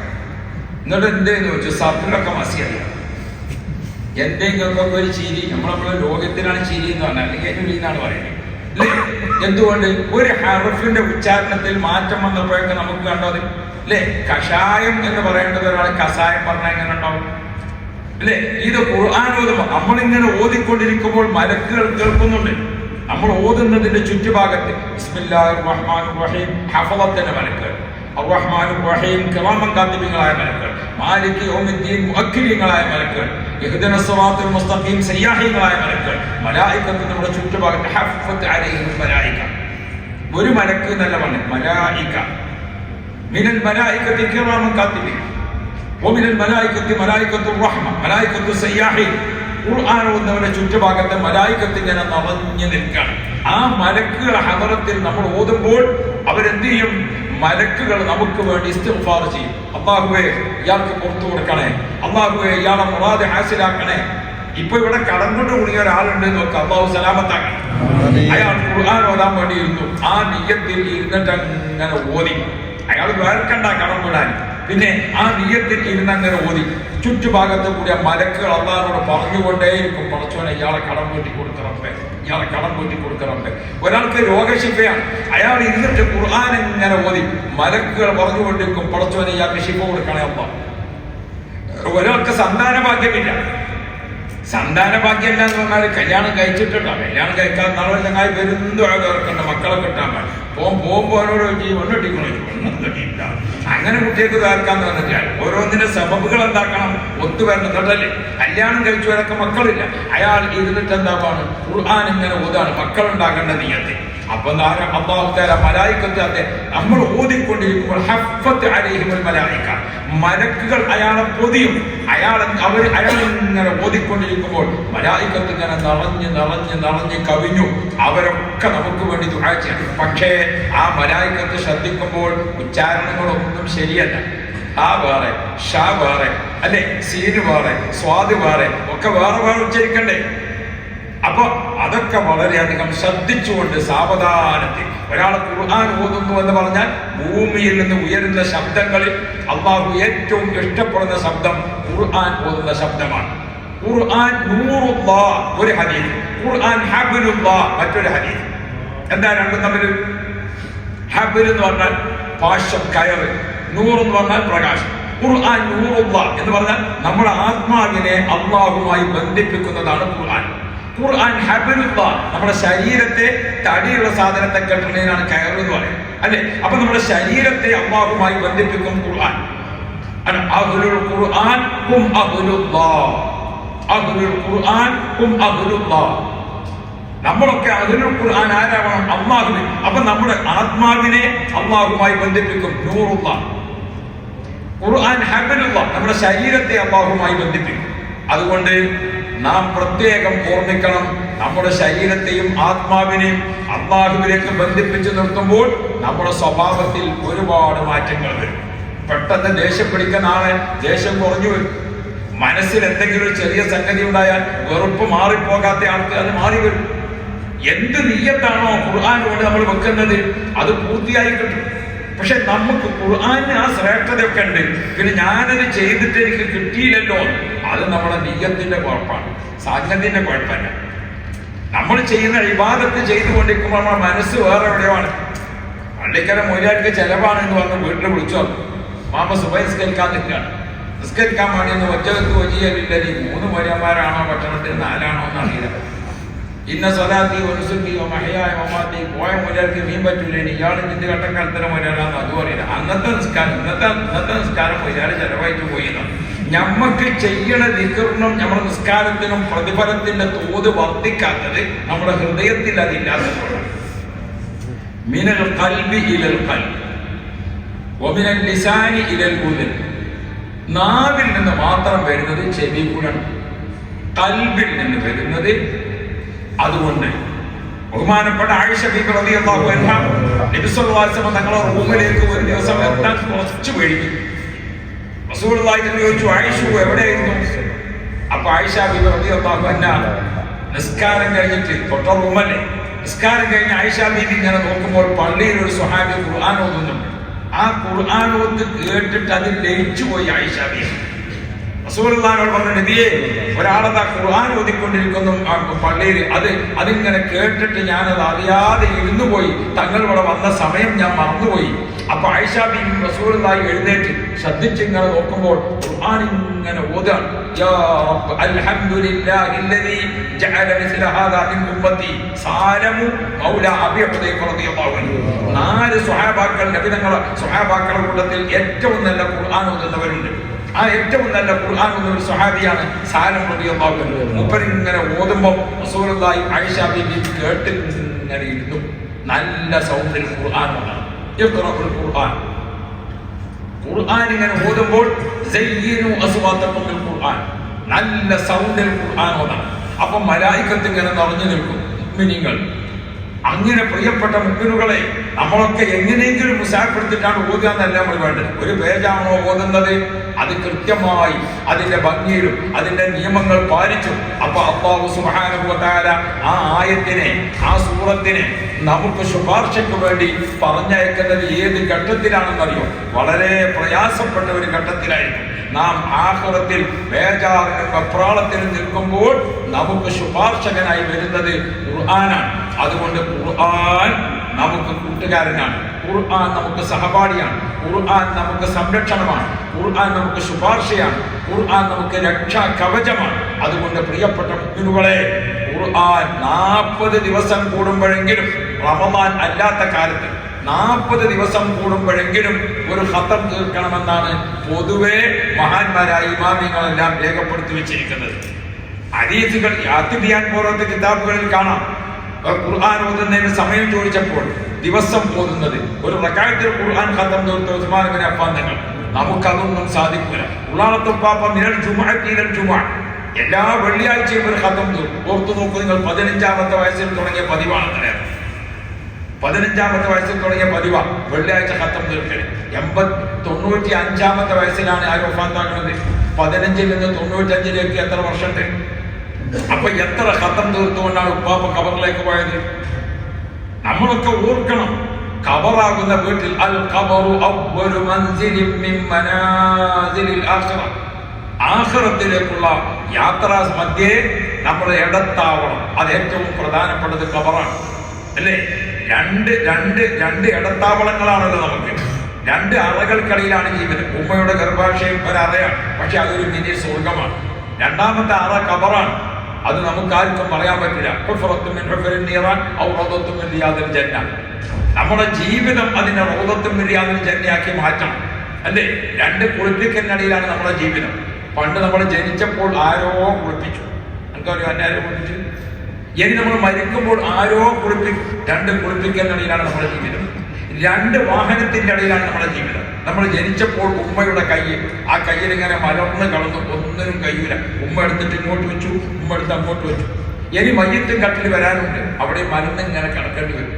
എന്നിട്ട് എന്തേന്ന് ചോദിച്ചു? സബ്ബിലൊക്കെ മസിയല്ല. എന്തെങ്കിലുമൊക്കെ ഒരു ചിരി, നമ്മളെ ലോകത്തിലാണ് ചിരി എന്ന് പറഞ്ഞാൽ, അല്ലെങ്കിൽ ഏറ്റവും എന്നാണ് പറയുന്നത് അല്ലേ? എന്തുകൊണ്ട്? ഒരു ഹർഫിന്റെ ഉച്ചാരണത്തിൽ മാറ്റം വന്നപ്പോഴൊക്കെ നമുക്ക് കണ്ടത് അല്ലേ? കഷായം എന്ന് പറയേണ്ടത് ഒരാൾ കഷായം പറഞ്ഞാൽ എങ്ങനെ ഉണ്ടാവും അല്ലേ? ഇത് ഖുർആൻ ഓതുമ്പോൾ നമ്മളിങ്ങനെ ഓതിക്കൊണ്ടിരിക്കുമ്പോൾ മലക്കുകൾ കേൾക്കുന്നുണ്ട്. നമ്മൾ ഓതുന്നതിന്റെ ചുറ്റുഭാഗത്ത് ബിസ്മില്ലാഹിർ റഹ്മാനിർ റഹീം ഹഫളത്തിന്റെ മലക്കുകൾ, അർറഹ്മാനിർ റഹീം കിറാമൻ കാതിബീങ്ങളായ മലക്കുകൾ, മാലിക് യൗമിദ്ദീൻ മുഅക്കിലീങ്ങളായ മലക്കുകൾ, ഇഹ്ദിനസ് സിറാത്തുൽ മുസ്തഖീം സയ്യാഹീങ്ങളായ മലക്കുകൾ, മലായികത്ത് നമ്മുടെ ചുറ്റുഭാഗത്ത് ഹഫ്ഫത്ത് അലൈഹിം മലായിക. ഒരു മലക്ക് എന്നല്ല പറഞ്ഞത്, മലായിക. മിനൽ മലായികത്തി കിറാമൻ കാതിബീൻ വമിനൽ മലായികത്തി മലായികത്തുർ റഹ്മ മലായികത്തു സയ്യാഹീൻ. ഖുർആൻ ഓതുന്നവരുടെ ചുറ്റുഭാഗത്ത് മലായികത്ത് ഇങ്ങനെ നിറഞ്ഞു നിൽക്കുകയാണ്. ആ മലക്കുകൾ ഹദറത്തിൽ നമ്മൾ ഓതുമ്പോൾ അവരെന്ത് ചെയ്യും? മലക്കുകൾ നമുക്ക് വേണ്ടി ഇസ്തിഗ്ഫാർ ചെയ്യും. അല്ലാഹുവേ ഇയാൾക്ക് പുറത്തു കൊടുക്കണേ, അല്ലാഹുവേ ഇയാളെ മുറാദ് ഹാസിലാക്കണേ. ഇപ്പൊ ഇവിടെ കടം കൊണ്ട് കുടുങ്ങിയ ഒരാളുണ്ട് നോക്ക്, അല്ലാഹു സലാമത്താക്കണം. അയാൾ ഖുർആൻ ഓതാൻ വേണ്ടി ഇരുന്നു. ആ നിയ്യത്തിൽ ഇരുന്നിട്ട് അങ്ങനെ ഓതി. അയാൾ വേർക്കണ്ട കടം വിടാൻ. പിന്നെ ആ നിയ്യത്തിൽ ഇരുന്നങ്ങനെ ഓതി. ചുറ്റുഭാഗത്ത് കൂടിയ മലക്കുകൾ അള്ളാഹിനോട് പറഞ്ഞുകൊണ്ടേയിരിക്കും, പടച്ചോനെ ഇയാളെ കടം വീട്ടി കൊടുക്കറമ്പേ, ഇയാളെ കടം വീട്ടി കൊടുക്കറമ്പേ. ഒരാൾക്ക് രോഗശിഫയാണ്, അയാൾ ഇരുന്നിട്ട് ഖുർആൻ ഇങ്ങനെ ഓതി. മലക്കുകൾ പറഞ്ഞുകൊണ്ടിരിക്കും, പടച്ചോനെ ഇയാൾക്ക് ശിഫ കൊടുക്കണേ അമ്മ. ഒരാൾക്ക് സന്താനഭാഗ്യമില്ല. സന്താനഭാഗ്യം എന്ന് പറഞ്ഞാൽ കല്യാണം കഴിച്ചിട്ടുണ്ടോ? കല്യാണം കഴിക്കാൻ നാളെ ചങ്ങായി വരുന്നതും ആൾക്കാർക്കുണ്ട്, മക്കളെ കിട്ടാൻ വേണ്ടി പോകുമ്പോൾ അവരോട് ഒന്നും കിട്ടിയില്ല. അങ്ങനെ കുട്ടികൾക്ക് തേർക്കാന്ന് പറഞ്ഞിട്ടാണ്. ഓരോന്നിന്റെ സബബുകൾ എന്താക്കണം? ഒത്തുവരണം കേട്ടല്ലേ? കല്യാണം കഴിച്ചവരൊക്കെ മക്കളില്ല. അയാൾ ഇരുന്നിട്ട് എന്താവാണ്? ഖുർആൻ ഇങ്ങനെ ഓതാണ്, മക്കളുണ്ടാകേണ്ട നിയത്ത്. അപ്പൊ അല്ലാഹു തആല മലായികത്ത് നമ്മൾ ഓതിക്കൊണ്ടിരിക്കുമ്പോൾ ഹഫ്ഫത്ത് അലൈഹിമുൽ മലായിക, മലക്കുകൾ അയാളെ പൊതിയും. അയാൾ ഇങ്ങനെ ഓതിക്കൊണ്ടിരിക്കുമ്പോൾ മലായികത്ത് ഇങ്ങനെ നിറഞ്ഞ് കവിഞ്ഞു അവരൊക്കെ നമുക്ക് വേണ്ടി ദുആ ചെയ്യണം. പക്ഷേ ആ മലായികത്ത് ശ്രദ്ധിക്കുമ്പോൾ ഉച്ചാരണങ്ങളൊന്നും ശരിയല്ല. ആ വേറെ, ഷാ വേറെ, അല്ലെ, സീന് വേറെ, സ്വാദ് വേറെ, ഒക്കെ വേറെ ഉച്ചരിക്കണ്ടേ? അപ്പൊ അതൊക്കെ വളരെയധികം ശ്രദ്ധിച്ചുകൊണ്ട് സാവധാനത്തിൽ ഒരാൾ ഖുർആൻ ഓതുന്നു എന്ന് പറഞ്ഞാൽ ഭൂമിയിൽ നിന്ന് ഉയരുന്ന ശബ്ദങ്ങളിൽ അല്ലാഹു ഏറ്റവും ഇഷ്ടപ്പെടുന്ന ശബ്ദം ഖുർആൻ ഓതുന്ന ശബ്ദമാണ്. ഖുർആൻ നൂറുല്ലാഹ് ഒരു ഹദീസ്, ഖുർആൻ ഹബ്ലുല്ലാഹ് മറ്റൊരു ഹദീസ്. എന്താ രണ്ടും തമ്മിൽ? ഹബ്ൽ എന്ന് പറഞ്ഞാൽ പാശം, കയറ്. നൂർ എന്ന് പറഞ്ഞാൽ പ്രകാശം. ഖുർആൻ നൂറുല്ലാഹ് എന്ന് പറഞ്ഞാൽ നമ്മുടെ ആത്മാവിനെ അല്ലാഹുമായി ബന്ധിപ്പിക്കുന്നതാണ് ഖുർആൻ. ഖുർആൻ ഹബ്ലുല്ലാഹ്, നമ്മുടെ ശരീരത്തെ, തടിയുള്ള സാധനത്തെ കെട്ടുന്നതിനാണ് കയർ എന്ന് പറയുന്നത്, അല്ലെ? അപ്പൊ നമ്മുടെ ശരീരത്തെ അല്ലാഹുമായി ബന്ധിപ്പിക്കും ഖുർആൻ. അഹ്ലുൽ ഖുർആൻ ഹും അഹ്ലുല്ലാഹ്, അഹ്ലുൽ ഖുർആൻ ഹും അഹ്ലുല്ലാഹ്. നമ്മളൊക്കെ അഹ്ലുൽ ഖുർആൻ ആരാവണം? അല്ലാഹുവിന്. അപ്പൊ നമ്മുടെ ആത്മാവിനെ അല്ലാഹുമായി ബന്ധിപ്പിക്കും നൂറുല്ലാഹ്. ഖുർആൻ ഹബ്ലുല്ലാഹ്, നമ്മുടെ ശരീരത്തെ അല്ലാഹുമായി ബന്ധിപ്പിക്കും. അതുകൊണ്ട് നാം പ്രത്യേകം ഓർമ്മിക്കണം, നമ്മുടെ ശരീരത്തെയും ആത്മാവിനെയും അല്ലാഹുവിലേക്ക് ബന്ധിപ്പിച്ചു നിർത്തുമ്പോൾ നമ്മുടെ സ്വഭാവത്തിൽ ഒരുപാട് മാറ്റങ്ങൾ വരും. പെട്ടെന്ന് ദേഷ്യം പിടിക്കുന്ന ആളെ ദേഷ്യം കുറഞ്ഞു വരും. മനസ്സിൽ എന്തെങ്കിലും ഒരു ചെറിയ സംഗതി ഉണ്ടായാൽ വെറുപ്പ് മാറിപ്പോകാത്ത ആൾക്ക് അത് മാറി വരും. എന്ത് നിയ്യത്താണോ ഖുർആൻ കൊണ്ട് നമ്മൾ വെക്കുന്നത് അത് പൂർത്തിയായി കിട്ടും. പക്ഷെ നമുക്ക് ഖുർആന് ആ ശ്രേഷ്ഠതയൊക്കെ ഉണ്ട്. പിന്നെ ഞാനത് ചെയ്തിട്ട് എനിക്ക് കിട്ടിയില്ലല്ലോ, അത് നമ്മുടെ നിയ്യത്തിന്റെ കുഴപ്പമാണ്, സാധനത്തിന്റെ കുഴപ്പമല്ല. നമ്മൾ ചെയ്യുന്ന ഇബാദത്ത് ചെയ്തുകൊണ്ടിരിക്കുമ്പോൾ നമ്മുടെ മനസ്സ് വേറെ എവിടെയാണ്. പള്ളിക്കര മൊയ്ലാർക്ക് ചെലവാണ് എന്ന് പറഞ്ഞ് വീട്ടിൽ വിളിച്ചു മാമ സുബൈ നിസ്കരിക്കാൻ നിൽക്കുകയാണ്. നിസ്കരിക്കാൻ വേണ്ടി ഒന്ന് ഒറ്റക്ക് വലിയില്ല. നീ 3 മൊയ്ലാന്മാരാണോ ഭക്ഷണത്തിന് 4ആണോ എന്ന് അറിയില്ല. ഇന്ന സ്വലാത്തി ഒനുസുക്കി മഹയായ മമാത്തി പോയ മൊയ്ലാർക്ക് മീൻ പറ്റൂല. ഇയാൾ ഇതിന്റെ ഘട്ടക്കാലത്തിന് മൊയ്ലാണെന്ന് അതും അറിയില്ല. ഇന്നത്തെ നിസ്കാരം മൊയ്ലാല് ചെലവായിട്ട് പോയിന്നാണ്. ഞമ്മക്ക് ചെയ്യണ ദിക്റിനും നമ്മുടെ നിസ്കാരത്തിനും പ്രതിഫലത്തിന്റെ തോത് വർദ്ധിക്കാത്തത് നമ്മുടെ ഹൃദയത്തിൽ അതില്ലാത്തതുകൊണ്ടാണ്. മിനൽ ഖൽബി ഇലൽ ഖൽബ് വമിനൽ ലിസാനി ഇലൽ ഉദൻ. നാവിൽ നിന്ന് മാത്രം വരുന്നത് ചെവി കൂടാണ്, ഖൽബിൽ നിന്ന് വരുന്നത്. അതുകൊണ്ട് ബഹുമാനപ്പെട്ട ആയിഷ ബീബി റളിയല്ലാഹു അൻഹ നബി സല്ലല്ലാഹു അലൈഹി വസല്ലം തങ്ങളുടെ റൂമിലേക്ക് ഒരു ദിവസം എത്താൻ കുറച്ച് വൈകി. റസൂലുള്ളാഹി ചോദിച്ചു, ആയിഷു എവിടെയായിരുന്നു? അപ്പൊ ആയിഷ ബീബി റളിയല്ലാഹു അൻഹ നിസ്കാരം കഴിഞ്ഞിട്ട്, തൊട്ട റൂമല്ലേ, നിസ്കാരം കഴിഞ്ഞ് ആയിഷ ബീബി ഇങ്ങനെ നോക്കുമ്പോൾ പള്ളിയിൽ ഒരു സ്വഹാബി ഖുർആൻ ഓതുന്നുണ്ട്. ആ ഖുർആൻ ഓത്ത് കേട്ടിട്ട് അതിൽ ലയിച്ചു പോയി ആയിഷ ബീബി. റസൂലുള്ളാഹിനോട് പറഞ്ഞു, നബിയേ, ഒരാളതാ ഖുർആൻ ഓതിക്കൊണ്ടിരിക്കുന്നു പള്ളിയിൽ, അതിങ്ങനെ കേട്ടിട്ട് ഞാനത് അറിയാതെ ഇരുന്നു പോയി, തങ്ങൾ ഇവിടെ വന്ന സമയം ഞാൻ മറന്നുപോയി. അപ്പൊ ആയിഷ ബീബി റസൂലുള്ളാഹി എഴുന്നേറ്റ് ശ്രദ്ധിച്ചിങ്ങനെ നോക്കുമ്പോൾ ഖുർആൻ ഇങ്ങനെ ഓതാണ്. യാ റബ്ബ് അൽഹംദുലില്ലാഹില്ലദീ ജഅല മിസ്ല ഹാദാ മിൻ ഉമ്മത്തി സാലമു മൗലാ അബീ ഹുദൈഫ റളിയല്ലാഹു അൻഹു. 4 സ്വഹാബാക്കൾ, നബി തങ്ങളുടെ സ്വഹാബാക്കളുടെ കൂട്ടത്തിൽ ഏറ്റവും നല്ല ഖുർആൻ ഓതുന്നവരുണ്ട്. ആ ഏറ്റവും നല്ല ഖുർആൻ ഓതുന്ന ഒരു സ്വഹാബിയാണ് സാലം റളിയല്ലാഹു അൻഹു. മൂപ്പരിങ്ങനെ ഓതുമ്പോൾ റസൂലുള്ളാഹി ആയിഷ ബീബി കേട്ട് ഇങ്ങനെ ഇരുന്നു. നല്ല സൗണ്ടിൽ ഖുർആൻ ഓതാണ്. ഇഖ്റഉൽ ഖുർആൻ. ഖുർആൻ ഇങ്ങനെ ഓതുമ്പോൾ സയ്യിനു അസ്വാതക്കും ബിൽ ഖുർആൻ, നല്ല സൗണ്ടിൽ ഖുർആൻ ഓതാണ്. അപ്പൊ മലായികത്ത് ഇങ്ങനെ നിറഞ്ഞു നിൽക്കും മുഅ്മിനീങ്ങൾ. അങ്ങനെ പ്രിയപ്പെട്ട മുഅ്മിനുകളെ, നമ്മളൊക്കെ എങ്ങനെയെങ്കിലും മുസാഫിർത്തിട്ടാണ് ഓതുക എന്നല്ല നമ്മൾ വേണ്ടത്. ഒരു പേജാണോ ഓതുന്നത്, അത് കൃത്യമായി അതിന്റെ ഭംഗിയിലും അതിന്റെ നിയമങ്ങൾ പാലിച്ചു. അപ്പൊ അല്ലാഹു സുബ്ഹാനഹു വ തആല ആ ആയത്തിനെ, ആ സൂറത്തിനെ നമുക്ക് ശുപാർശയ്ക്ക് വേണ്ടി പറഞ്ഞയക്കുന്നത് ഏത് ഘട്ടത്തിലാണെന്നറിയോ? വളരെ പ്രയാസപ്പെട്ട ഒരു ഘട്ടത്തിലായിരിക്കും. നാം ആഖിറത്തിൽ ബേജാറിനും വെപ്രാളത്തിനും നിൽക്കുമ്പോൾ നമുക്ക് ശുപാർശകനായി വരുന്നത് ഖുർആനാണ്. അതുകൊണ്ട് ഖുർആൻ നമുക്ക് കൂട്ടുകാരനാണ്, ഖുർആൻ നമുക്ക് സഹപാഠിയാണ്, ഖുർആൻ നമുക്ക് സംരക്ഷണമാണ്, ഖുർആൻ നമുക്ക് ശുപാർശയാണ്, ഖുർആൻ നമുക്ക് രക്ഷാ കവചമാണ്. അതുകൊണ്ട് പ്രിയപ്പെട്ട മുഅ്മിനുകളെ, ഖുർആൻ 40 ദിവസം കൂടുമ്പോഴെങ്കിലും, റമദാൻ അല്ലാത്ത കാലത്ത് 40 ദിവസം കൂടുമ്പോഴെങ്കിലും ഒരു ഖത്തം തീർക്കണമെന്നാണ് പൊതുവെ മഹാന്മാരായ ഇമാമിങ്ങളെല്ലാം രേഖപ്പെടുത്തി വെച്ചിരിക്കുന്നത്. ഹദീസുകൾ യാത്തിബിയാൻ പോലത്തെ കിതാബുകളിൽ കാണാം. ഖുർആൻ ഓതുന്നതിന് സമയം ചോദിച്ചപ്പോൾ ദിവസം ഓതുന്നത് ഒരു റക്അത്തിൽ ഖുർആൻ ഖതം തീർത്ത ഉസ്മാൻ ഇബ്നു അഫ്ഫാൻ തങ്ങൾ. നമുക്കതൊന്നും സാധിക്കൂല. ഉള്ളാളത്തുപ്പാപ്പ മിനൽ ജുമുഅത്തി ഇലൽ ജുമുഅ, എല്ലാ വെള്ളിയാഴ്ചയും ഒരു ഖതം തീർക്കും. ഓർത്തു നോക്കൂ നിങ്ങൾ, 15ാമത്തെ വയസ്സിൽ തുടങ്ങിയ പതിവാണ്. 15ാമത്തെ വയസ്സിൽ തുടങ്ങിയ പതിവാ വെള്ളിയാഴ്ച ഖത്തം തീർക്കൽ. 95ാമത്തെ വയസ്സിലാണ് ആര് വഫാത്താകുന്നത്. 15ൽ നിന്ന് 95ലേക്ക് എത്ര വർഷമുണ്ട്? അപ്പൊ എത്ര ഖത്തം തീർത്തുകൊണ്ടാണ് ഉപ്പാപ്പ ഖബറിലേക്ക് പോയത്? നമ്മളൊക്കെ ഓർക്കണം, ഖബറാകുന്ന വീട്ടിൽ അൽ ഖബറു അവ്വലു മൻസിലിൻ മിൻ മനാസിലിൽ ആഖിറ, ആഖിറത്തിലേക്കുള്ള യാത്രാ മധ്യേ നമ്മുടെ ഇടത്താവളം, അത് ഏറ്റവും പ്രധാനപ്പെട്ടത് ഖബറാണ് അല്ലേ? രണ്ട് ഇടത്താവളങ്ങളാണല്ലോ നമുക്ക്. 2 അറകൾക്കിടയിലാണ് ജീവിതം. ഉമ്മയുടെ ഗർഭാശയം ഒരറയാണ്, പക്ഷെ അതൊരു മിനി സ്വർഗമാണ്. 2ാമത്തെ അറ ഖബറാണ്. അത് നമുക്ക് ആർക്കും പറയാൻ പറ്റില്ല. നമ്മുടെ ജീവിതം അതിനെ റൗദത്തും മിൻ റിയാദിൽ ജന്നയാക്കി മാറ്റണം അല്ലേ? 2 കുളിപ്പിക്കലിനിടയിലാണ് നമ്മുടെ ജീവിതം. പണ്ട് നമ്മൾ ജനിച്ചപ്പോൾ ആരോ കുളിപ്പിച്ചു, നമുക്കറിയോ ആരോ കുളിപ്പിച്ചു. ഇനി നമ്മൾ മരിക്കുമ്പോൾ ആരോ കുളിപ്പിക്കും. 2 കുളിപ്പിക്കലിനിടയിലാണ് നമ്മുടെ ജീവിതം. 2 വാഹനത്തിന്റെ ഇടയിലാണ് നമ്മുടെ ജീവിതം. നമ്മൾ ജനിച്ചപ്പോൾ ഉമ്മയുടെ കൈ, ആ കയ്യിൽ ഇങ്ങനെ മലർന്ന് കളന്നു, ഒന്നിനും കഴിയൂല. ഉമ്മ എടുത്തിട്ട് ഇങ്ങോട്ട് വെച്ചു, ഉമ്മ എടുത്ത് അങ്ങോട്ട് വെച്ചു. ഇനി മയ്യത്തും കട്ടിൽ വരാനുണ്ട്, അവിടെ മലർന്ന് ഇങ്ങനെ കിടക്കേണ്ടി വരും.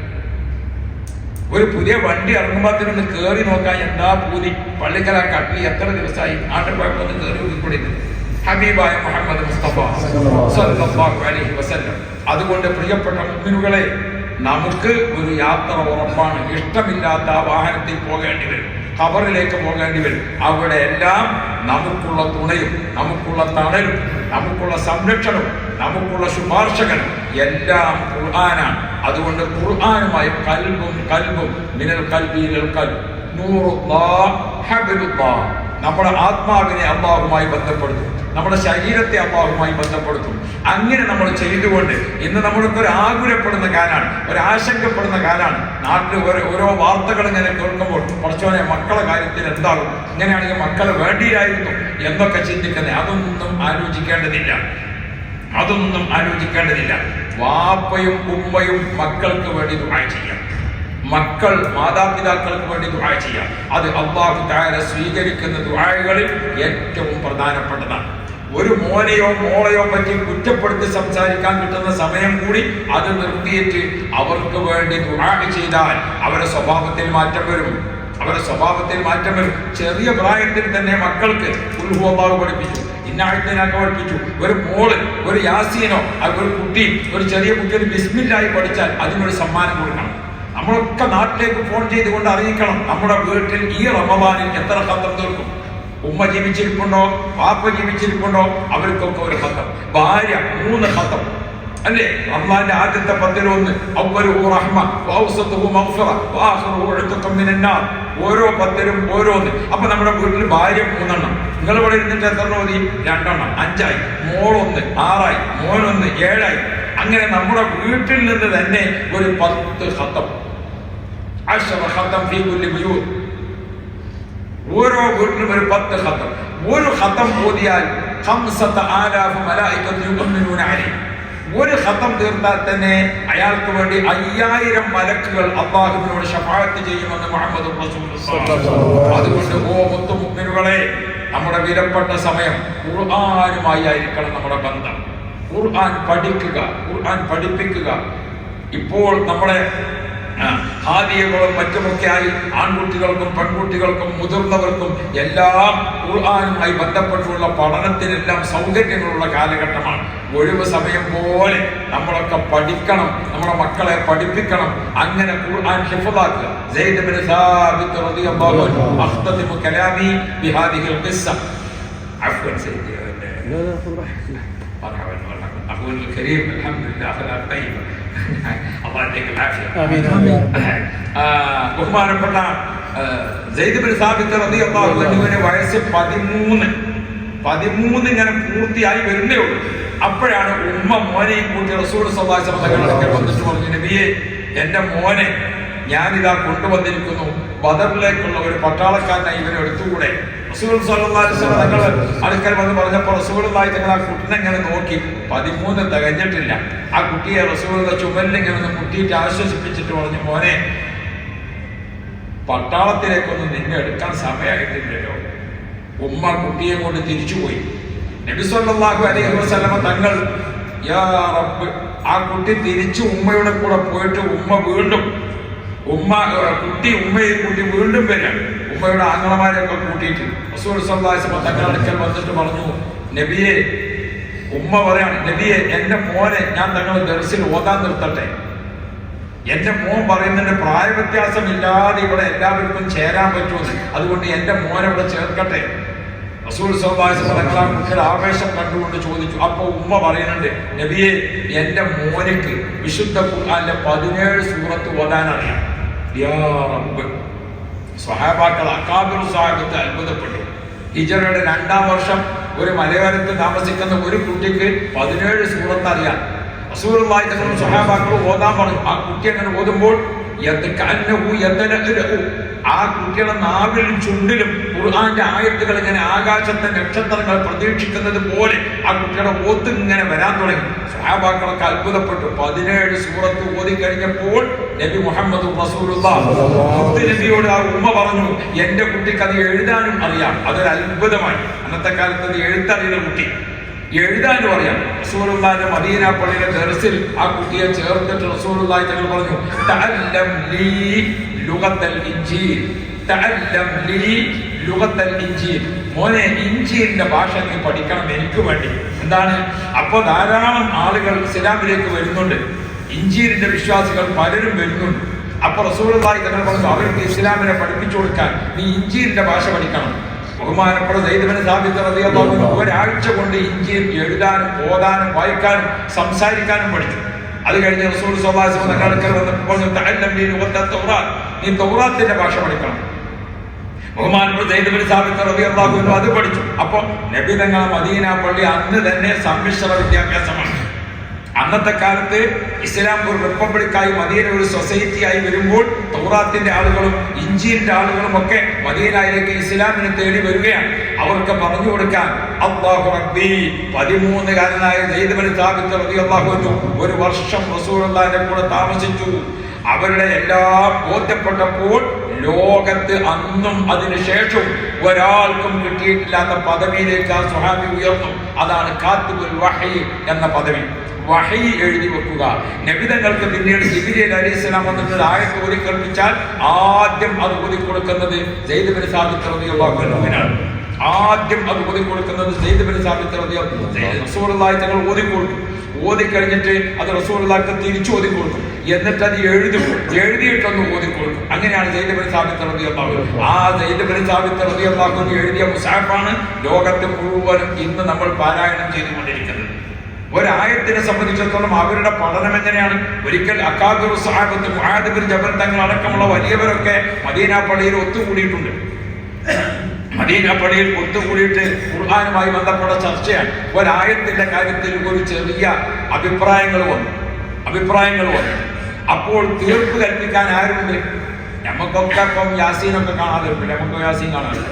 ഒരു പുതിയ വണ്ടി ഇറങ്ങുമ്പോഴത്തേനൊന്ന് കയറി നോക്കാൻ എന്താ പൂതി. പള്ളിക്കല കട്ടിൽ എത്ര ദിവസമായി നാട്ടിൽ പോയപ്പോൾ കയറി കൂടിക്കുന്നത് ഹബീബായ മുഹമ്മദ് മുസ്തഫ സല്ലല്ലാഹു അലൈഹി വസല്ലം. അതുകൊണ്ട് പ്രിയപ്പെട്ട മുഅ്മിനുകളെ, നമുക്ക് ഒരു യാത്ര ഉറപ്പാണ്. ഇഷ്ടമില്ലാത്ത വാഹനത്തിൽ പോകേണ്ടി വരും, ഖബറിലേക്ക് പോകേണ്ടി വരും. അവിടെ എല്ലാം നമുക്കുള്ള തുണയും നമുക്കുള്ള തണലും നമുക്കുള്ള സംരക്ഷണവും നമുക്കുള്ള ശുപാർശകനും എല്ലാം ഖുർആനാണ്. അതുകൊണ്ട് ഖുർആനുമായി കൽബും മിനൽ ഖൽബി ഇലൽ ഖൽബ് നൂറുല്ലാഹ് ഹബ്ലുല്ലാഹ്. നമ്മുടെ ആത്മാവിനെ അല്ലാഹുമായി ബന്ധപ്പെടുത്തും, നമ്മുടെ ശരീരത്തെ അല്ലാഹുമായി ബന്ധപ്പെടുത്തും. അങ്ങനെ നമ്മൾ ചെയ്തുകൊണ്ട് ഇന്ന് നമ്മൾക്ക് ഒരു ആകുലപ്പെടുന്ന കാലാണ്, ഒരു ആശങ്കപ്പെടുന്ന കാലാണ്. നാട്ടിൽ ഓരോ വാർത്തകൾ ഇങ്ങനെ കേൾക്കുമ്പോൾ കുറച്ചോനെ മക്കളെ കാര്യത്തിൽ എന്താകും, ഇങ്ങനെയാണെങ്കിൽ മക്കളെ വേണ്ടിയായിരുന്നു എന്നൊക്കെ ചിന്തിക്കുന്നത്. അതൊന്നും ആലോചിക്കേണ്ടതില്ല. വാപ്പയും ഉമ്മയും മക്കൾക്ക് വേണ്ടി ദുആ ചെയ്യാം, മക്കൾ മാതാപിതാക്കൾക്ക് വേണ്ടി ദുആ ചെയ്യാം. അത് അല്ലാഹു തആല സ്വീകരിക്കുന്ന ദുആകളിൽ ഏറ്റവും പ്രധാനപ്പെട്ടതാണ്. ഒരു മോനെയോ മോളെയോ പറ്റി കുറ്റപ്പെടുത്തി സംസാരിക്കാൻ കിട്ടുന്ന സമയം കൂടി അത് നിർത്തിയിട്ട് അവർക്ക് വേണ്ടി ദുആ ചെയ്താൽ അവരുടെ സ്വഭാവത്തിൽ മാറ്റം വരും. ചെറിയ പ്രായത്തിൽ തന്നെ മക്കൾക്ക് ഖുൽ ഹുവല്ലാഹു പഠിപ്പിച്ചു, ഇന്നായത്തിനൊക്കെ പഠിപ്പിച്ചു. ഒരു മോള്, ഒരു യാസീനോ, ഒരു കുട്ടി, ഒരു ചെറിയ കുട്ടി ഒരു ബിസ്മില്ലാഹി പഠിച്ചാൽ അതിനൊരു സമ്മാനം കൊടുക്കണം. നമ്മളൊക്കെ നാട്ടിലേക്ക് ഫോൺ ചെയ്തുകൊണ്ട് അറിയിക്കണം, നമ്മുടെ വീട്ടിൽ ഈ റമദാനിൽ എത്ര ഖത്തം തീർക്കും. ഉമ്മ ജീവിച്ചിരിപ്പുണ്ടോ, പാപ്പ ജീവിച്ചിരിപ്പുണ്ടോ, അവർക്കൊക്കെ ഒരു ഖത്തം. ഭാര്യ 3 ഖത്തം അല്ലേ? റമദാന്റെ ആദ്യത്തെ 10-1 അവ്വലുഹു റഹ്മ വഔസതുഹു മഗ്ഫിറ വആഖിറുഹു ഉത്ഖും മിനന്നാർ. ഓരോ 10-ലും ഓരോന്ന്. അപ്പൊ നമ്മുടെ വീട്ടിൽ ഭാര്യ 3 എണ്ണം. നിങ്ങൾ ഇവിടെ ഇരുന്നിട്ട് എത്ര മതി? 2 എണ്ണം, 5 ആയി. മോൾ 1, 6 ആയി. മോൻ 1, 7 ആയി. അങ്ങനെ നമ്മുടെ വീട്ടിൽ നിന്ന് തന്നെ ഒരു 10 ഖത്തം, 10 ഖത്തം ഫീ കുല്ലി ബുയൂത്ത്. ഓരോ വീട്ടിലും ഒരു 10 ഖത്തം. ഒരു ഖത്തം ഓതിയാൽ 5000 മലായികത്ത് യുമിനൂന അലൈഹി. ഒരു ഖത്തം തീർത്താൽ തന്നെ അയാൾക്ക് വേണ്ടി 5000 മലക്കുകൾ അല്ലാഹുവിനോട് ശഫാഅത്ത് ചെയ്യുമെന്ന് മുഹമ്മദ് റസൂലുള്ളാഹി. അതുകൊണ്ട് ഓ മുത്തു മുഅ്മിനുകളെ, നമ്മുടെ വിലപ്പെട്ട സമയം ഖുർആനുമായി ആയിരിക്കണം നമ്മുടെ ബന്ധം. ഖുർആൻ പഠിക്കുക, ഖുർആൻ പഠിപ്പിക്കുക. ഇപ്പോൾ നമ്മുടെ ഹാദിയകളും മറ്റുമൊക്കെയായി ആൺകുട്ടികൾക്കും പെൺകുട്ടികൾക്കും മുതിർന്നവർക്കും എല്ലാം ഖുർആനുമായി ബന്ധപ്പെട്ടുള്ള പഠനത്തിനെല്ലാം സൗകര്യങ്ങളുള്ള കാലഘട്ടമാണ്. ഒഴിവ് സമയം പോലെ നമ്മളൊക്കെ പഠിക്കണം, നമ്മുടെ മക്കളെ പഠിപ്പിക്കണം. അങ്ങനെ ഖുർആൻ ഹിഫ്ളാക്കുക. സയ്യിദ് ഇബ്നു സാബിത്ത് റളിയല്ലാഹു അൻഹു അഖ്തതിമു കലാമി ബിഹാദിഹിൽ ഖിസ്സ. അഫ്വൻ സയ്യിദി مرحبا اخونا الكريم. الحمد لله اخلاق طيبه. الله يعطيك العافيه. امين امين. ബഹുമാനപ്പെട്ട സയ്യിദ് ഇബ്നു സാബിത്ത് റളിയല്ലാഹു അൻഹുവിന്റെ വയസ്സ് 13 ഇങ്ങനെ പൂർത്തിയായി വരുന്നേ ഉള്ളൂ. അപ്പോഴാണ് ഉമ്മ മോനെയും കൂട്ടി റസൂൽ സല്ലല്ലാഹു അലൈഹി വസല്ലം വന്നിട്ട് പറഞ്ഞു, നബിയെ, എന്റെ മോനെ ഞാനിതാ കൊണ്ടുവന്നിരിക്കുന്നു. ബദറിലേക്കുള്ള ഒരു പട്ടാളക്കാരനായി ഇവരെ എടുത്തുകൂടെ? റസൂൽ സ്വല്ലല്ലാഹു അലൈഹി വസല്ലം തങ്ങൾ അടുക്കൽ വന്ന് പറഞ്ഞപ്പോൾ റസൂലുള്ളാഹി തങ്ങൾ ആ കുട്ടിനെ ഇങ്ങനെ നോക്കി. 13 തികഞ്ഞിട്ടില്ല. ആ കുട്ടിയെ റസൂലുള്ള ചുമലിൽ ഇങ്ങനെ മുട്ടിയിട്ട് ആശ്വസിപ്പിച്ചിട്ട് പറഞ്ഞു, മോനെ, പട്ടാളത്തിലേക്കൊന്നും നിന്നെ എടുക്കാൻ സമയമായിട്ടില്ലല്ലോ. ഉമ്മ കുട്ടിയെ കൊണ്ട് തിരിച്ചുപോയി. നബി സല്ലല്ലാഹു അലൈഹി വസല്ലം തങ്ങൾ, യാ റബ്ബ്, ആ കുട്ടി തിരിച്ചു ഉമ്മയുടെ കൂടെ പോയിട്ട് കുട്ടി ഉമ്മയെ കൂട്ടി വീണ്ടും വരാം. ഉമ്മയുടെ ആങ്ങളമാരെയൊക്കെ കൂട്ടിയിട്ട് റസൂൽ സല്ലല്ലാഹു അലൈഹി വസല്ലം തങ്ങൾ അടുക്കൽ വന്നിട്ട് പറഞ്ഞു, നബിയെ, ഉമ്മ പറയാണ്, നബിയെ, എന്റെ മോനെ ഞാൻ തങ്ങൾ ദർസിൽ ഓതാൻ നിർത്തട്ടെ. എന്റെ മോൻ പറയുന്നതിന്റെ പ്രായവ്യത്യാസമില്ലാതെ ഇവിടെ എല്ലാവർക്കും ചേരാൻ പറ്റുമെന്ന്, അതുകൊണ്ട് എന്റെ മോനെ ഇവിടെ ചേർക്കട്ടെ. റസൂൽ സല്ലല്ലാഹു അലൈഹി വസല്ലം തങ്ങൾ ആ കുട്ടിയുടെ ആവേശം കണ്ടുകൊണ്ട് ചോദിച്ചു. അപ്പൊ ഉമ്മ പറയുന്നുണ്ട്, നബിയെ, എന്റെ മോനിക്ക് വിശുദ്ധ ഖുർആനിലെ 17 സൂറത്ത് ഓതാൻ അറിയാം. യാ റബ്ബ്. സ്വഹാബാക്കൾ, അക്കാബിറു സ്വഹാബത്ത് അത്ഭുതപ്പെട്ടു. ഹിജ്റയുടെ 2-ാം വർഷം ഒരു മലയോരത്ത് താമസിക്കുന്ന ഒരു കുട്ടിക്ക് 17 സൂറത്ത് അറിയാം. റസൂലുള്ളാഹി തങ്ങൾ സ്വഹാബാക്കൾ ഓതാൻ പറഞ്ഞു. ആ കുട്ടി അങ്ങനെ ഓതുമ്പോൾ ആ കുട്ടിയുടെ നാവിലും ചുണ്ടിലും ഖുർആന്റെ ആയത്തുകൾ ഇങ്ങനെ ആകാശത്തെ നക്ഷത്രങ്ങൾ പ്രതീക്ഷിക്കുന്നത് പോലെ ആ കുട്ടിയുടെ ഓത്ത് ഇങ്ങനെ വരാൻ തുടങ്ങി. സ്വഹാബാക്കളൊക്കെ അത്ഭുതപ്പെട്ടു. 17 സൂറത്ത് ഓതി കഴിഞ്ഞപ്പോൾ നബി മുഹമ്മദ് റസൂലുള്ളാഹി നബിയോട് ആ ഉമ്മ പറഞ്ഞു, എന്റെ കുട്ടിക്ക് അത് എഴുതാനും അറിയാം. അതൊരു അത്ഭുതമായി. അന്നത്തെ കാലത്ത് അത് എഴുത്തറിയുന്ന കുട്ടി, എഴുതാനും അറിയാം. റസൂലുള്ളാഹിന്റെ മദീന പള്ളിയിലെ ദർസിൽ ആ കുട്ടിയെ ചേർത്തിട്ട് റസൂലുള്ളാഹി തങ്ങൾ പറഞ്ഞു, തഅല്ലം ലീ ലുഗത്തൽ ഇൻജീൽ, തഅല്ലം ലീ ലുഗത്തൽ ഇൻജീൽ. മോനെ, ഇൻജീലിന്റെ ഭാഷ നീ പഠിക്കണം എനിക്ക് വേണ്ടി. എന്താണ്? അപ്പൊ ധാരാളം ആളുകൾ ഇസ്ലാമിലേക്ക് വരുന്നുണ്ട്. ഇൻജീലിന്റെ വിശ്വാസികൾ പലരും വരുന്നുണ്ട്. അപ്പൊ റസൂലുള്ളാഹി തങ്ങൾ പറഞ്ഞു, അവർക്ക് ഇസ്ലാമിനെ പഠിപ്പിച്ചു കൊടുക്കാൻ നീ ഇൻജീലിന്റെ ഭാഷ പഠിക്കണം. ബഹുമാനപ്പെട്ട സയ്യിദ് ഇബ്നു സാബിത്ത് റളിയല്ലാഹു അൻഹു ഒരാഴ്ച കൊണ്ട് ഇൻജീൽ എഴുതാനും ഓതാനും വായിക്കാനും സംസാരിക്കാനും പഠിച്ചു. അത് കഴിഞ്ഞ് റസൂൽ സ്വല്ലല്ലാഹു അലൈഹി വസല്ലം തങ്ങൾ വന്നപ്പോൾ പറഞ്ഞു, തഅല്ലം ലീ ലുഗത്ത തൗറാത്ത്, നീ തൗറാത്തിന്റെ ഭാഷ പഠിക്കണം. ബഹുമാനപ്പെട്ട സയ്യിദ് ഇബ്നു സാബിത്ത് റളിയല്ലാഹു അൻഹു അത് പഠിച്ചു. അപ്പൊ നബി തങ്ങൾ മദീന പള്ളി അന്ന് തന്നെ സമ്മിശ്ര വിദ്യാഭ്യാസമാണ്. അന്നത്തെ കാലത്ത് ഇസ്ലാം ഒരു റിപ്പബ്ലിക്കായി മദീന ഒരു സൊസൈറ്റിയായി വരുമ്പോൾ തൗറാത്തിന്റെ ആളുകളും ഇഞ്ചീലിന്റെ ആളുകളും ഒക്കെ മദീനയിലേക്ക് ഇസ്ലാമിനെ തേടി വരികയാണ്. അവർക്ക് പറഞ്ഞു കൊടുക്കാൻ അല്ലാഹു റബ്ബി 13-കാരനായ സയ്യിദ് ഇബ്നു സാബിത്ത് റളിയല്ലാഹു അൻഹു 1 വർഷം റസൂലുള്ളാഹിന്റെ കൂടെ താമസിച്ചു. അവരുടെ എല്ലാം ബോധ്യപ്പെട്ടപ്പോൾ ലോകത്ത് അന്നും അതിനുശേഷം ഒരാൾക്കും കിട്ടിയിട്ടില്ലാത്ത പദവിയിലേക്ക് ആ സ്വഹാബി ഉയർന്നു. അതാണ് കാത്തിബുൽ വഹി എന്ന പദവി. വഹി എഴുതി വെക്കുക. നബിതങ്ങൾക്ക് പിന്നീട് ജിബ്രീൽ അലൈഹിസ്സലാം വന്നിട്ട് ആയത്ത് ഓതി കേൾപ്പിച്ചാൽ ആദ്യം അത് ഓതി കൊടുക്കുന്നത് സയ്യിദ് ഇബ്നു സാബിത്ത് റളിയല്ലാഹു അൻഹുവിനാണ്. ആദ്യം അത് ഓതി കൊടുക്കുന്നത് സയ്യിദ് ഇബ്നു സാബിത്ത് റളിയല്ലാഹു അൻഹു. റസൂലുള്ളാഹി തങ്ങൾ ഓതി കൊടുക്കും. ഓതി കഴിഞ്ഞിട്ട് അത് റസൂലുള്ളാഹിക്ക് തിരിച്ചു ഓതി കൊടുക്കും. എന്നിട്ട് അത് എഴുതിയിട്ടൊന്ന് ഓതി കൊടുക്കും. അങ്ങനെയാണ് സയ്യിദ് ഇബ്നു സാബിത്ത് റളിയല്ലാഹു അൻഹു. ആ സയ്യിദ് ഇബ്നു സാബിത്ത് റളിയല്ലാഹു അൻഹു എഴുതിയ മുസ്ഹഫാണ് ലോകത്ത് മുഴുവനും ഇന്ന് നമ്മൾ പാരായണം ചെയ്തുകൊണ്ടിരിക്കുന്നത്. ഒരായത്തിനെ സംബന്ധിച്ചിടത്തോളം അവരുടെ പഠനം എങ്ങനെയാണ്? ഒരിക്കൽ അക്കാബിറു സ്വഹാബത്ത് മുആദ് ബിൻ ജബൽ തങ്ങൾ അടക്കമുള്ള വലിയവരൊക്കെ മദീന പള്ളിയിൽ ഒത്തുകൂടിയിട്ടുണ്ട്. മദീന പള്ളിയിൽ ഒത്തുകൂടിയിട്ട് ഖുർആനുമായി ബന്ധപ്പെട്ട ചർച്ചയാണ്. ഒരായത്തിന്റെ കാര്യത്തിൽ ഒരു ചെറിയ അഭിപ്രായങ്ങൾ വന്നു. അപ്പോൾ തീർപ്പ് കൽപ്പിക്കാൻ ആരുണ്ട്? നമുക്കൊക്കെ ഇപ്പം യാസീനൊക്കെ കാണാതെ, നമുക്ക് യാസീൻ കാണാറില്ല.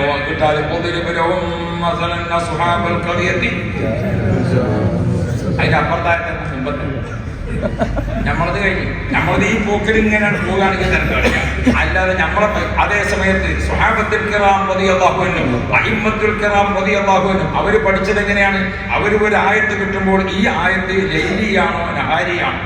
وقتال قضرب لهم مثلا أصحاب القرية അതിന്റെ അപ്പുറത്തായിട്ട് മുമ്പത്ത് നമ്മളത് കഴിഞ്ഞു. നമ്മളത് ഈ പോക്കിൽ ഇങ്ങനെ പോവുകയാണെങ്കിൽ തിരക്കാണ്. അല്ലാതെ നമ്മളെ അതേ സമയത്ത് സ്വഹാബത്തുൽ കിറാം റളിയല്ലാഹു അൻഹും അഇമ്മത്തുൽ കിറാം റളിയല്ലാഹു അൻഹും അവര് പഠിച്ചത് എങ്ങനെയാണ്? അവര് ഒരു ആയത്ത് കിട്ടുമ്പോൾ ഈ ആയത്ത് ലൈലിയാണോ നഹാരിയാണോ?